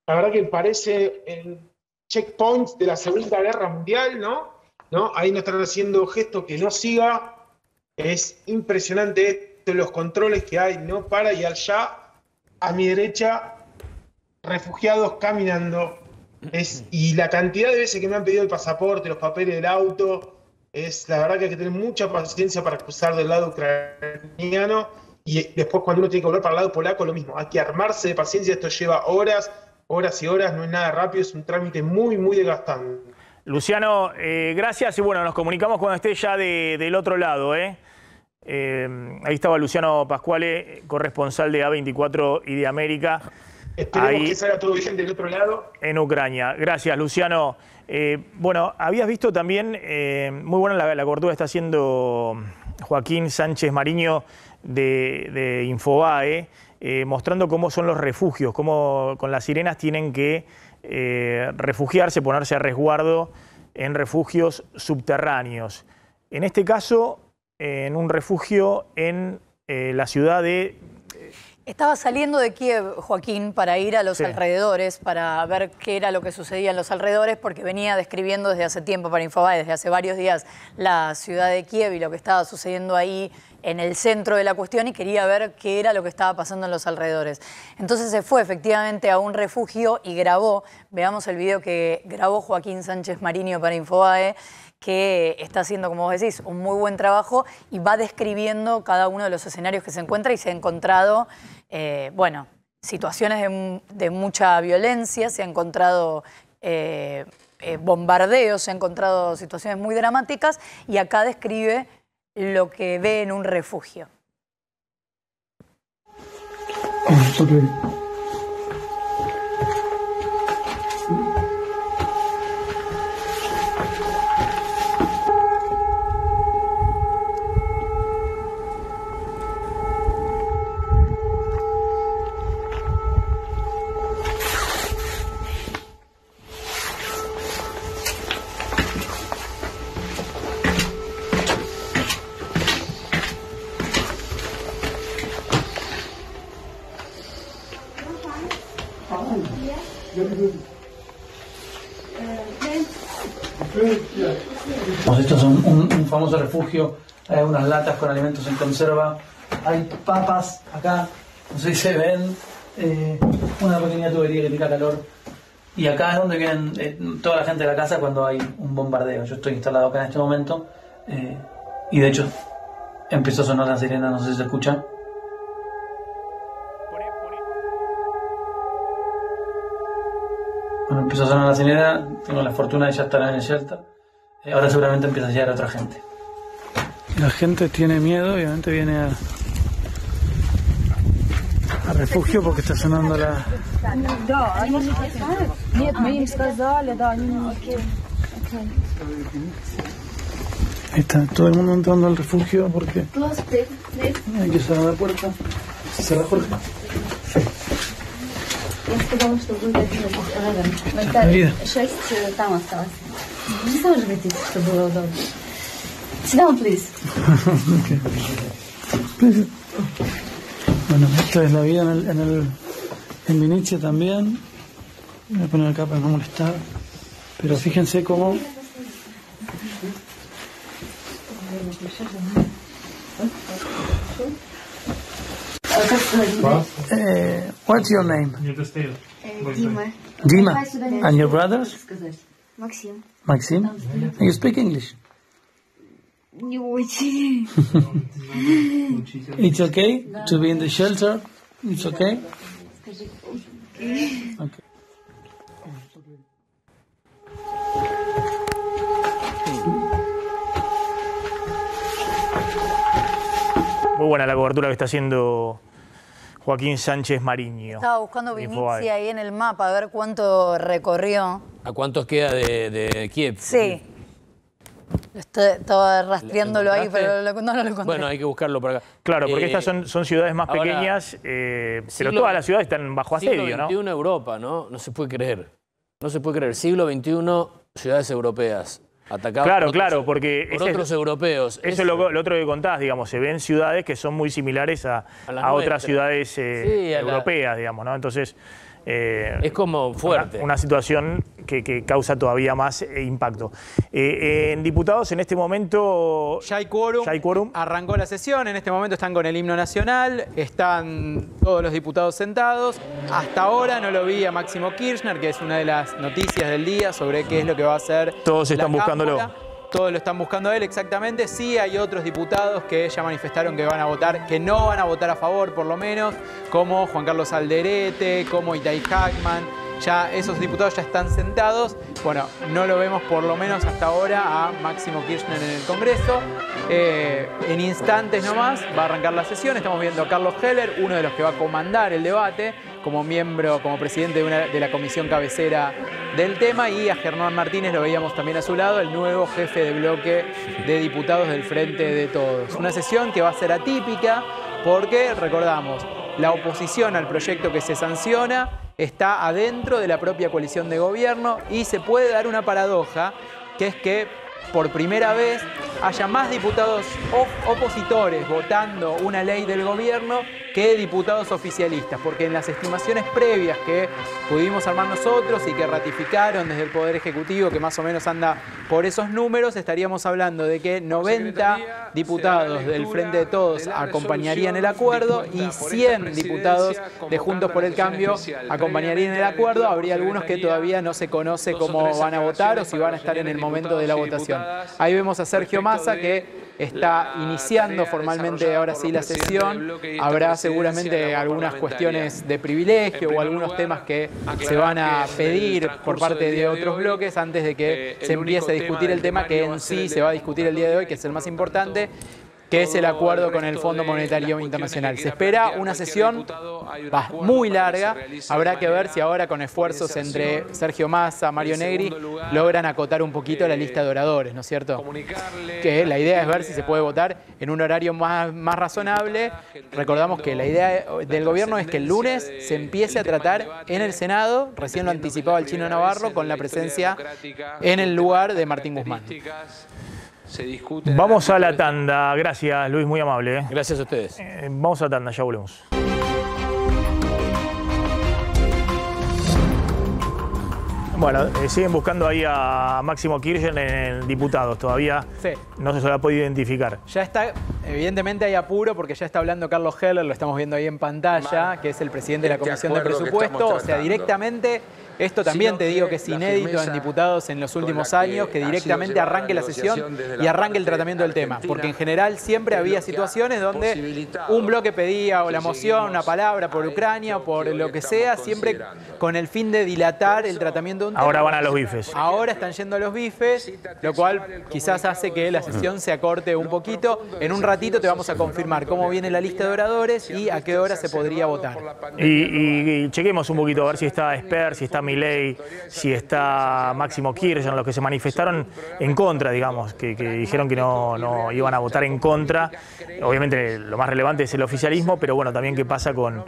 La verdad que parece el checkpoints de la Segunda Guerra Mundial, ¿no? Ahí nos están haciendo gestos que no siga. Es impresionante esto, los controles que hay, no para, y allá a mi derecha refugiados caminando. Y la cantidad de veces que me han pedido el pasaporte, los papeles del auto, la verdad que hay que tener mucha paciencia para cruzar del lado ucraniano, y después cuando uno tiene que volver para el lado polaco, lo mismo, hay que armarse de paciencia. Esto lleva horas y horas, no es nada rápido, es un trámite muy, muy desgastante. Luciano, gracias, y bueno, nos comunicamos cuando esté ya del otro lado. Ahí estaba Luciano Pasquale, corresponsal de A24 y de América. Esperemos que salga todo bien del otro lado. En Ucrania. Gracias, Luciano. Bueno, habías visto también, muy buena la cobertura que está haciendo Joaquín Sánchez Mariño de Infobae, mostrando cómo son los refugios, cómo con las sirenas tienen que refugiarse, ponerse a resguardo en refugios subterráneos. En este caso, en un refugio en la ciudad de Estaba saliendo de Kiev, Joaquín, para ir a los alrededores, para ver qué era lo que sucedía en los alrededores, porque venía describiendo desde hace tiempo para Infobae, desde hace varios días, la ciudad de Kiev y lo que estaba sucediendo ahí en el centro de la cuestión, y quería ver qué era lo que estaba pasando en los alrededores. Entonces se fue efectivamente a un refugio y grabó, veamos el video que grabó Joaquín Sánchez Mariño para Infobae, que está haciendo, como vos decís, un muy buen trabajo y va describiendo cada uno de los escenarios que se encuentra, y se ha encontrado, bueno, situaciones de mucha violencia, se ha encontrado bombardeos, se ha encontrado situaciones muy dramáticas, y acá describe lo que ve en un refugio. Esto es un famoso refugio, hay unas latas con alimentos en conserva, hay papas acá, no sé si se ven, una pequeña tubería que tira calor, y acá es donde vienen toda la gente de la casa cuando hay un bombardeo. Yo estoy instalado acá en este momento, y de hecho empezó a sonar la sirena, no sé si se escucha. Bueno, empezó a sonar la sirena, tengo la fortuna de ya estar en el shelter. Ahora seguramente empieza a llegar otra gente. La gente tiene miedo, obviamente viene al refugio porque está sonando la... Ahí está todo el mundo entrando al refugio porque hay que cerrar la puerta. ¿Se cierra, Jorge? Я сказала, что вы Vida. 6 там осталось. Не саживайтесь, чтобы было удобно. Sit down, please. Okay. Please. Bueno, esta es la vida en Vinicia también. Voy a poner acá para no molestar. Pero fíjense cómo... what's your name? Дима. Dima. And your brothers? Максим. Maxim? And you speak English? Не очень. It's okay to be in the shelter? It's okay? Okay. Muy buena la cobertura que está haciendo Joaquín Sánchez Mariño. Estaba buscando Vinicia ahí en el mapa a ver cuánto recorrió. ¿A cuántos queda de Kiev? Sí. Estaba rastreándolo ahí, pero no lo encontré. Bueno, hay que buscarlo por acá. Claro, porque estas son ciudades más pequeñas, pero todas las ciudades están bajo asedio, ¿no? Siglo XXI Europa, ¿no? No se puede creer. No se puede creer. Siglo XXI, ciudades europeas. Claro, porque... Por otros europeos. Eso es lo otro que contás, digamos. Se ven ciudades que son muy similares a otras ciudades europeas, digamos, ¿no? Entonces... es como fuerte. Una situación que causa todavía más impacto. En diputados, en este momento... Ya hay quórum. Arrancó la sesión. En este momento están con el himno nacional. Están todos los diputados sentados. Hasta ahora no lo vi a Máximo Kirchner, que es una de las noticias del día sobre qué es lo que va a hacer. Todos están buscándolo. Todos lo están buscando a él, exactamente. Sí hay otros diputados que ya manifestaron que van a votar, que no van a votar a favor, por lo menos, como Juan Carlos Alderete, como Itay Hackman. Ya esos diputados ya están sentados. Bueno, no lo vemos por lo menos hasta ahora a Máximo Kirchner en el Congreso. En instantes nomás va a arrancar la sesión. Estamos viendo a Carlos Heller, uno de los que va a comandar el debate, como miembro, como presidente de la comisión cabecera del tema, y a Germán Martínez lo veíamos también a su lado, el nuevo jefe de bloque de diputados del Frente de Todos. Una sesión que va a ser atípica porque, recordamos, la oposición al proyecto que se sanciona está adentro de la propia coalición de gobierno, y se puede dar una paradoja, que es que por primera vez haya más diputados opositores votando una ley del gobierno que diputados oficialistas, porque en las estimaciones previas que pudimos armar nosotros y que ratificaron desde el Poder Ejecutivo, que más o menos anda por esos números, estaríamos hablando de que 90 diputados del Frente de Todos acompañarían el acuerdo y 100 diputados de Juntos por el Cambio acompañarían el acuerdo. Habría algunos que todavía no se conoce cómo van a votar o si van a estar en el momento de la votación. Ahí vemos a Sergio Massa, que está iniciando formalmente ahora sí la sesión. Habrá seguramente algunas cuestiones de privilegio o algunos temas que se van a pedir por parte de otros bloques antes de que se empiece a discutir el tema que en sí se va a discutir el día de hoy, que es el más importante, que es el acuerdo con el Fondo Monetario Internacional. Se espera una sesión muy larga. Habrá que ver si ahora con esfuerzos entre Sergio Massa, Mario Negri, logran acotar un poquito la lista de oradores, ¿no es cierto? Que la idea es ver si se puede votar en un horario más razonable. Recordamos que la idea del gobierno es que el lunes se empiece a tratar en el Senado, recién lo anticipaba el Chino Navarro, con la presencia en el lugar de Martín Guzmán. Vamos a la tanda. Gracias, Luis, muy amable. Gracias a ustedes. Vamos a la tanda, ya volvemos. Bueno, siguen buscando ahí a Máximo Kirchner en diputados. Todavía no se lo ha podido identificar. Ya está, evidentemente hay apuro porque ya está hablando Carlos Heller, lo estamos viendo ahí en pantalla, que es el presidente de la Comisión de Presupuesto. O sea, directamente, esto también te digo que es inédito en diputados en los últimos años, que directamente arranque la sesión y arranque el tratamiento del tema. Porque en general siempre había situaciones donde un bloque pedía o la moción, una palabra por Ucrania o por lo que sea, siempre con el fin de dilatar el tratamiento de un tema. Ahora van a los bifes. Ahora están yendo a los bifes, lo cual quizás hace que la sesión se acorte un poquito. En un ratito te vamos a confirmar cómo viene la lista de oradores y a qué hora se podría votar. Y chequemos un poquito a ver si está Esper, si está Milei, si está Máximo Kirchner, los que se manifestaron en contra, digamos, que dijeron que no iban a votar en contra. Obviamente lo más relevante es el oficialismo, pero bueno, también qué pasa con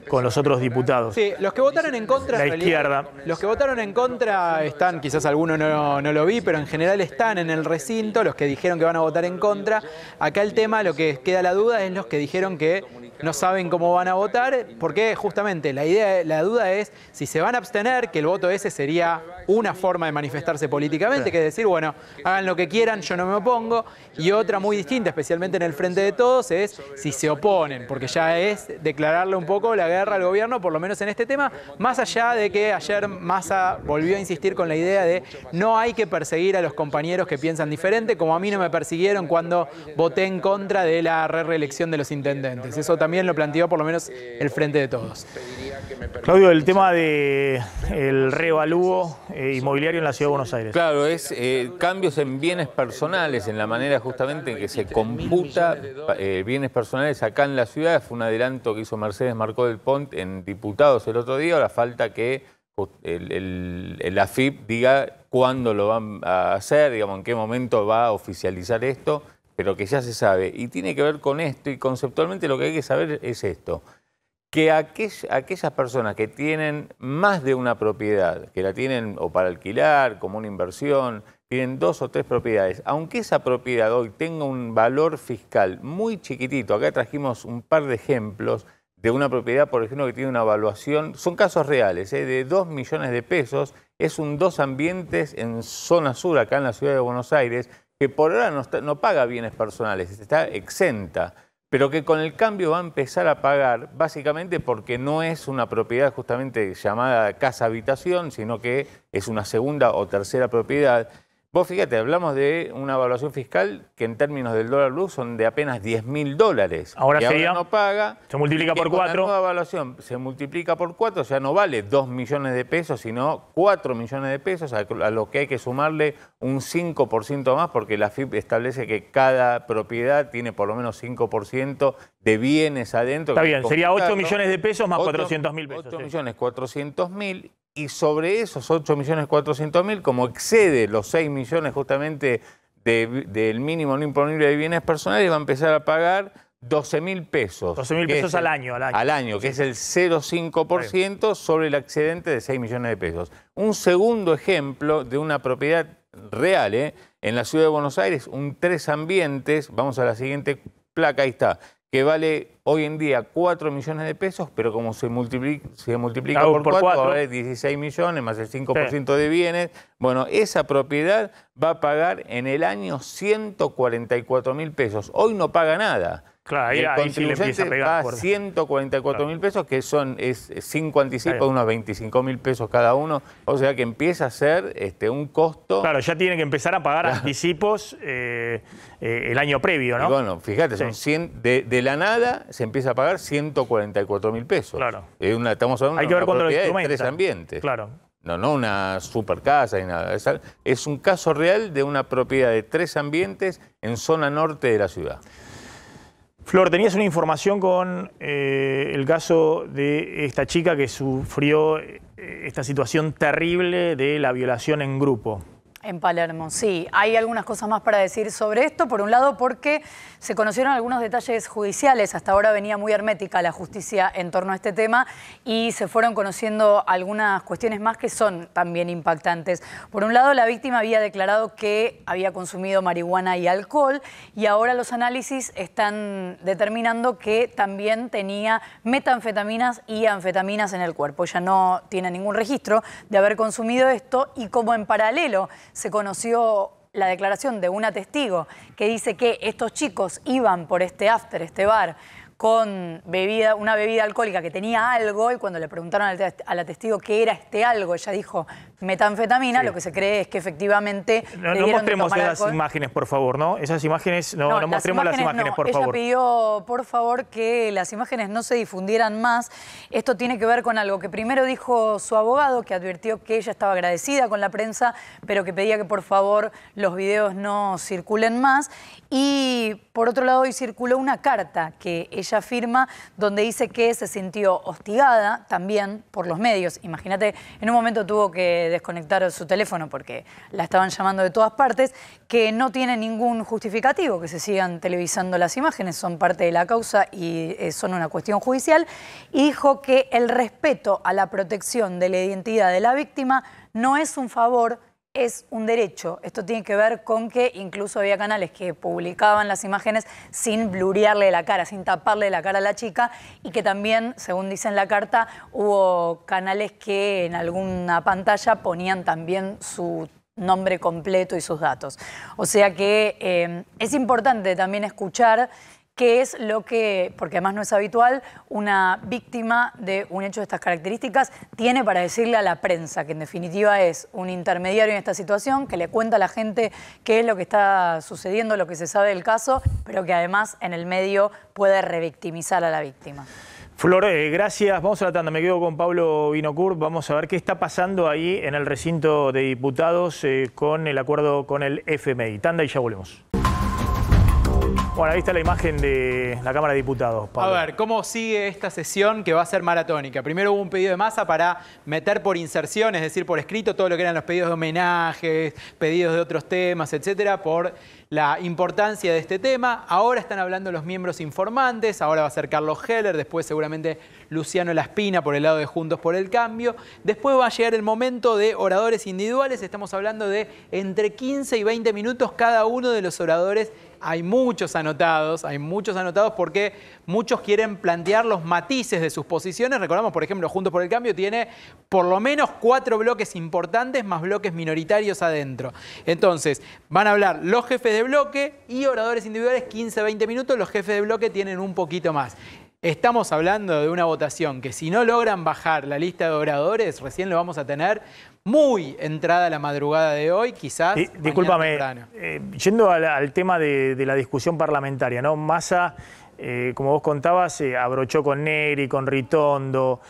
los otros diputados. Sí, los que votaron en contra, la izquierda. Los que votaron en contra están, quizás alguno no lo vi, pero en general están en el recinto, los que dijeron que van a votar en contra. Acá el tema, lo que queda la duda, es los que dijeron que no saben cómo van a votar, porque justamente la duda es si se van a abstener, que el voto ese sería una forma de manifestarse políticamente, que es decir, bueno, hagan lo que quieran, yo no me opongo, y otra muy distinta, especialmente en el Frente de Todos, es si se oponen, porque ya es declararle un poco la guerra al gobierno, por lo menos en este tema, más allá de que ayer Massa volvió a insistir con la idea de no hay que perseguir a los compañeros que piensan diferente, como a mí no me persiguieron cuando voté en contra de la reelección de los intendentes. Eso también lo planteó por lo menos el Frente de Todos. Claudio, el tema del reevalúo inmobiliario en la Ciudad de Buenos Aires. Claro, es cambios en bienes personales, en la manera justamente en que se computa bienes personales acá en la ciudad. Fue un adelanto que hizo Mercedes Marcó del Pont en diputados el otro día. Ahora falta que el AFIP diga cuándo lo van a hacer, digamos, en qué momento va a oficializar esto, pero que ya se sabe. Y tiene que ver con esto, y conceptualmente lo que hay que saber es esto, que aquellas personas que tienen más de una propiedad, que la tienen o para alquilar, como una inversión, tienen 2 o 3 propiedades, aunque esa propiedad hoy tenga un valor fiscal muy chiquitito, acá trajimos un par de ejemplos de una propiedad, por ejemplo, que tiene una evaluación, son casos reales, de 2 millones de pesos, es un 2 ambientes en zona sur, acá en la Ciudad de Buenos Aires, que por ahora no paga bienes personales, está exenta, pero que con el cambio va a empezar a pagar, básicamente porque no es una propiedad justamente llamada casa-habitación, sino que es una segunda o tercera propiedad. Vos fíjate, hablamos de una evaluación fiscal que en términos del dólar blue son de apenas $10.000. Ahora que sería, ahora no paga. se multiplica por 4. La nueva evaluación se multiplica por 4, ya no vale 2 millones de pesos, sino 4 millones de pesos, a lo que hay que sumarle un 5% más, porque la AFIP establece que cada propiedad tiene por lo menos 5% de bienes adentro. Está bien, sería 8 millones de pesos más 400.000 pesos. 8.400.000. Y sobre esos 8.400.000, como excede los 6 millones justamente del mínimo no imponible de bienes personales, va a empezar a pagar 12.000 pesos. 12.000 pesos al año. Al año, que es el 0,5% sobre el excedente de 6 millones de pesos. Un segundo ejemplo de una propiedad real, en la Ciudad de Buenos Aires, un 3 ambientes, vamos a la siguiente placa, ahí está, que vale hoy en día 4 millones de pesos, pero como se multiplica por 4, vale 16 millones más el 5% de bienes. Bueno, esa propiedad va a pagar en el año 144.000 pesos. Hoy no paga nada. Claro, ahí, el ahí sí le empieza a pegar. 144.000 pesos, que es 5 anticipos, unos 25.000 pesos cada uno. O sea que empieza a ser un costo. Claro, ya tiene que empezar a pagar anticipos el año previo, ¿no? Y bueno, fíjate, son 100, de la nada se empieza a pagar 144.000 pesos. Claro. Estamos hablando Hay que ver cuándo lo de instrumenta. 3 ambientes. Claro. No una super casa ni nada. Es un caso real de una propiedad de 3 ambientes en zona norte de la ciudad. Flor, tenías una información con el caso de esta chica que sufrió esta situación terrible de la violación en grupo. En Palermo, sí. Hay algunas cosas más para decir sobre esto. Por un lado, porque se conocieron algunos detalles judiciales. Hasta ahora venía muy hermética la justicia en torno a este tema y se fueron conociendo algunas cuestiones más que son también impactantes. Por un lado, la víctima había declarado que había consumido marihuana y alcohol y ahora los análisis están determinando que también tenía metanfetaminas y anfetaminas en el cuerpo. Ella no tiene ningún registro de haber consumido esto y como en paralelo se conoció la declaración de una testigo que dice que estos chicos iban por este after, este bar, con una bebida alcohólica que tenía algo y cuando le preguntaron a la testigo qué era este algo, ella dijo metanfetamina, sí. Lo que se cree es que efectivamente no mostremos esas imágenes, por favor, ¿no? Esas imágenes, no mostremos las imágenes, por favor. Ella pidió, por favor, que las imágenes no se difundieran más. Esto tiene que ver con algo que primero dijo su abogado, que advirtió que ella estaba agradecida con la prensa, pero que pedía que, por favor, los videos no circulen más. Y, por otro lado, hoy circuló una carta que ella firma donde dice que se sintió hostigada también por los medios. Imagínate, en un momento tuvo que desconectar su teléfono porque la estaban llamando de todas partes, que no tiene ningún justificativo que se sigan televisando las imágenes, son parte de la causa y son una cuestión judicial, y dijo que el respeto a la protección de la identidad de la víctima no es un favor, es un derecho. Esto tiene que ver con que incluso había canales que publicaban las imágenes sin blurearle la cara, sin taparle la cara a la chica, y que también, según dice en la carta, hubo canales que en alguna pantalla ponían también su nombre completo y sus datos. O sea que es importante también escuchar qué es lo que, porque además no es habitual, una víctima de un hecho de estas características tiene para decirle a la prensa, que en definitiva es un intermediario en esta situación, que le cuenta a la gente qué es lo que está sucediendo, lo que se sabe del caso, pero que además en el medio puede revictimizar a la víctima. Flor, gracias. Vamos a la tanda. Me quedo con Pablo Vinocourt. Vamos a ver qué está pasando ahí en el recinto de diputados con el acuerdo con el FMI. Tanda y ya volvemos. Bueno, ahí está la imagen de la Cámara de Diputados, Pablo. A ver, ¿cómo sigue esta sesión que va a ser maratónica? Primero hubo un pedido de Massa para meter por inserción, es decir, por escrito, todo lo que eran los pedidos de homenajes, pedidos de otros temas, etcétera, por la importancia de este tema. Ahora están hablando los miembros informantes, ahora va a ser Carlos Heller, después seguramente Luciano Laspina por el lado de Juntos por el Cambio. Después va a llegar el momento de oradores individuales, estamos hablando de entre 15 y 20 minutos cada uno de los oradores. Hay muchos anotados porque muchos quieren plantear los matices de sus posiciones. Recordamos, por ejemplo, Juntos por el Cambio tiene por lo menos 4 bloques importantes más bloques minoritarios adentro. Entonces, van a hablar los jefes de bloque y oradores individuales 15-20 minutos. Los jefes de bloque tienen un poquito más. Estamos hablando de una votación que si no logran bajar la lista de oradores, recién lo vamos a tener muy entrada la madrugada de hoy, quizás. Discúlpame, yendo al tema de la discusión parlamentaria, ¿no? Massa, como vos contabas, abrochó con Negri, con Ritondo,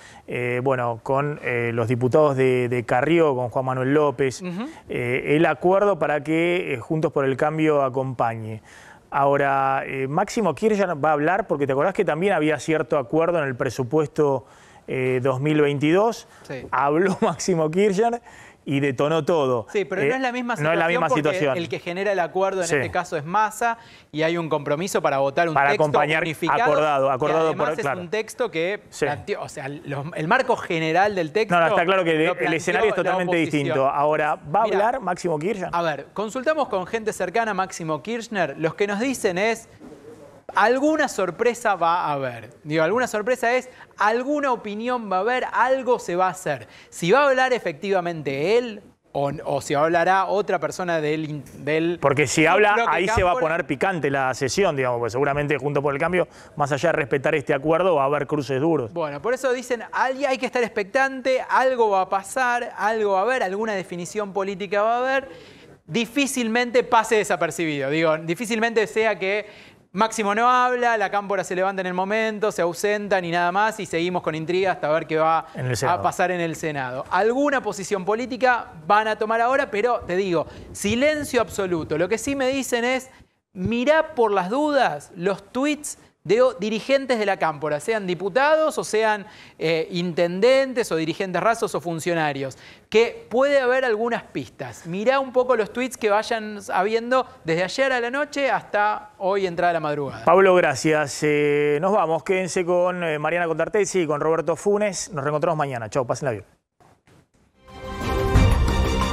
bueno, con los diputados de Carrió, con Juan Manuel López, el acuerdo para que Juntos por el Cambio acompañe. Ahora, Máximo Kirchner va a hablar, porque te acordás que también había cierto acuerdo en el presupuesto 2022. Sí. Habló Máximo Kirchner y detonó todo. Sí, pero no es la misma situación, no es la misma situación. El que genera el acuerdo en este caso es Massa y hay un compromiso para votar un texto acompañar unificado. Acordado además por, es un texto que planteó, o sea, el marco general del texto. No, está claro que el escenario es totalmente distinto. Ahora, ¿va a hablar Máximo Kirchner? A ver, consultamos con gente cercana a Máximo Kirchner. Los que nos dicen es: alguna sorpresa va a haber. Digo, alguna sorpresa es, alguna opinión va a haber, algo se va a hacer. Si va a hablar efectivamente él o si hablará otra persona del porque si habla, ahí se va a Cámpora. poner picante la sesión, digamos, porque seguramente Juntos por el Cambio, más allá de respetar este acuerdo, va a haber cruces duros. Bueno, por eso dicen, hay que estar expectante, algo va a pasar, algo va a haber, alguna definición política va a haber. Difícilmente pase desapercibido, digo, difícilmente sea que Máximo no habla, la Cámpora se levanta en el momento, se ausentan y nada más, y seguimos con intriga hasta ver qué va a pasar en el Senado. Alguna posición política van a tomar ahora, pero te digo, silencio absoluto. Lo que sí me dicen es, mirá por las dudas los tweets de dirigentes de la Cámpora, sean diputados o sean intendentes o dirigentes rasos o funcionarios, que puede haber algunas pistas. Mirá un poco los tweets que vayan habiendo desde ayer a la noche hasta hoy entrada la madrugada. Pablo, gracias. Nos vamos. Quédense con Mariana Contartesi y con Roberto Funes. Nos reencontramos mañana. Chau, pásenla bien.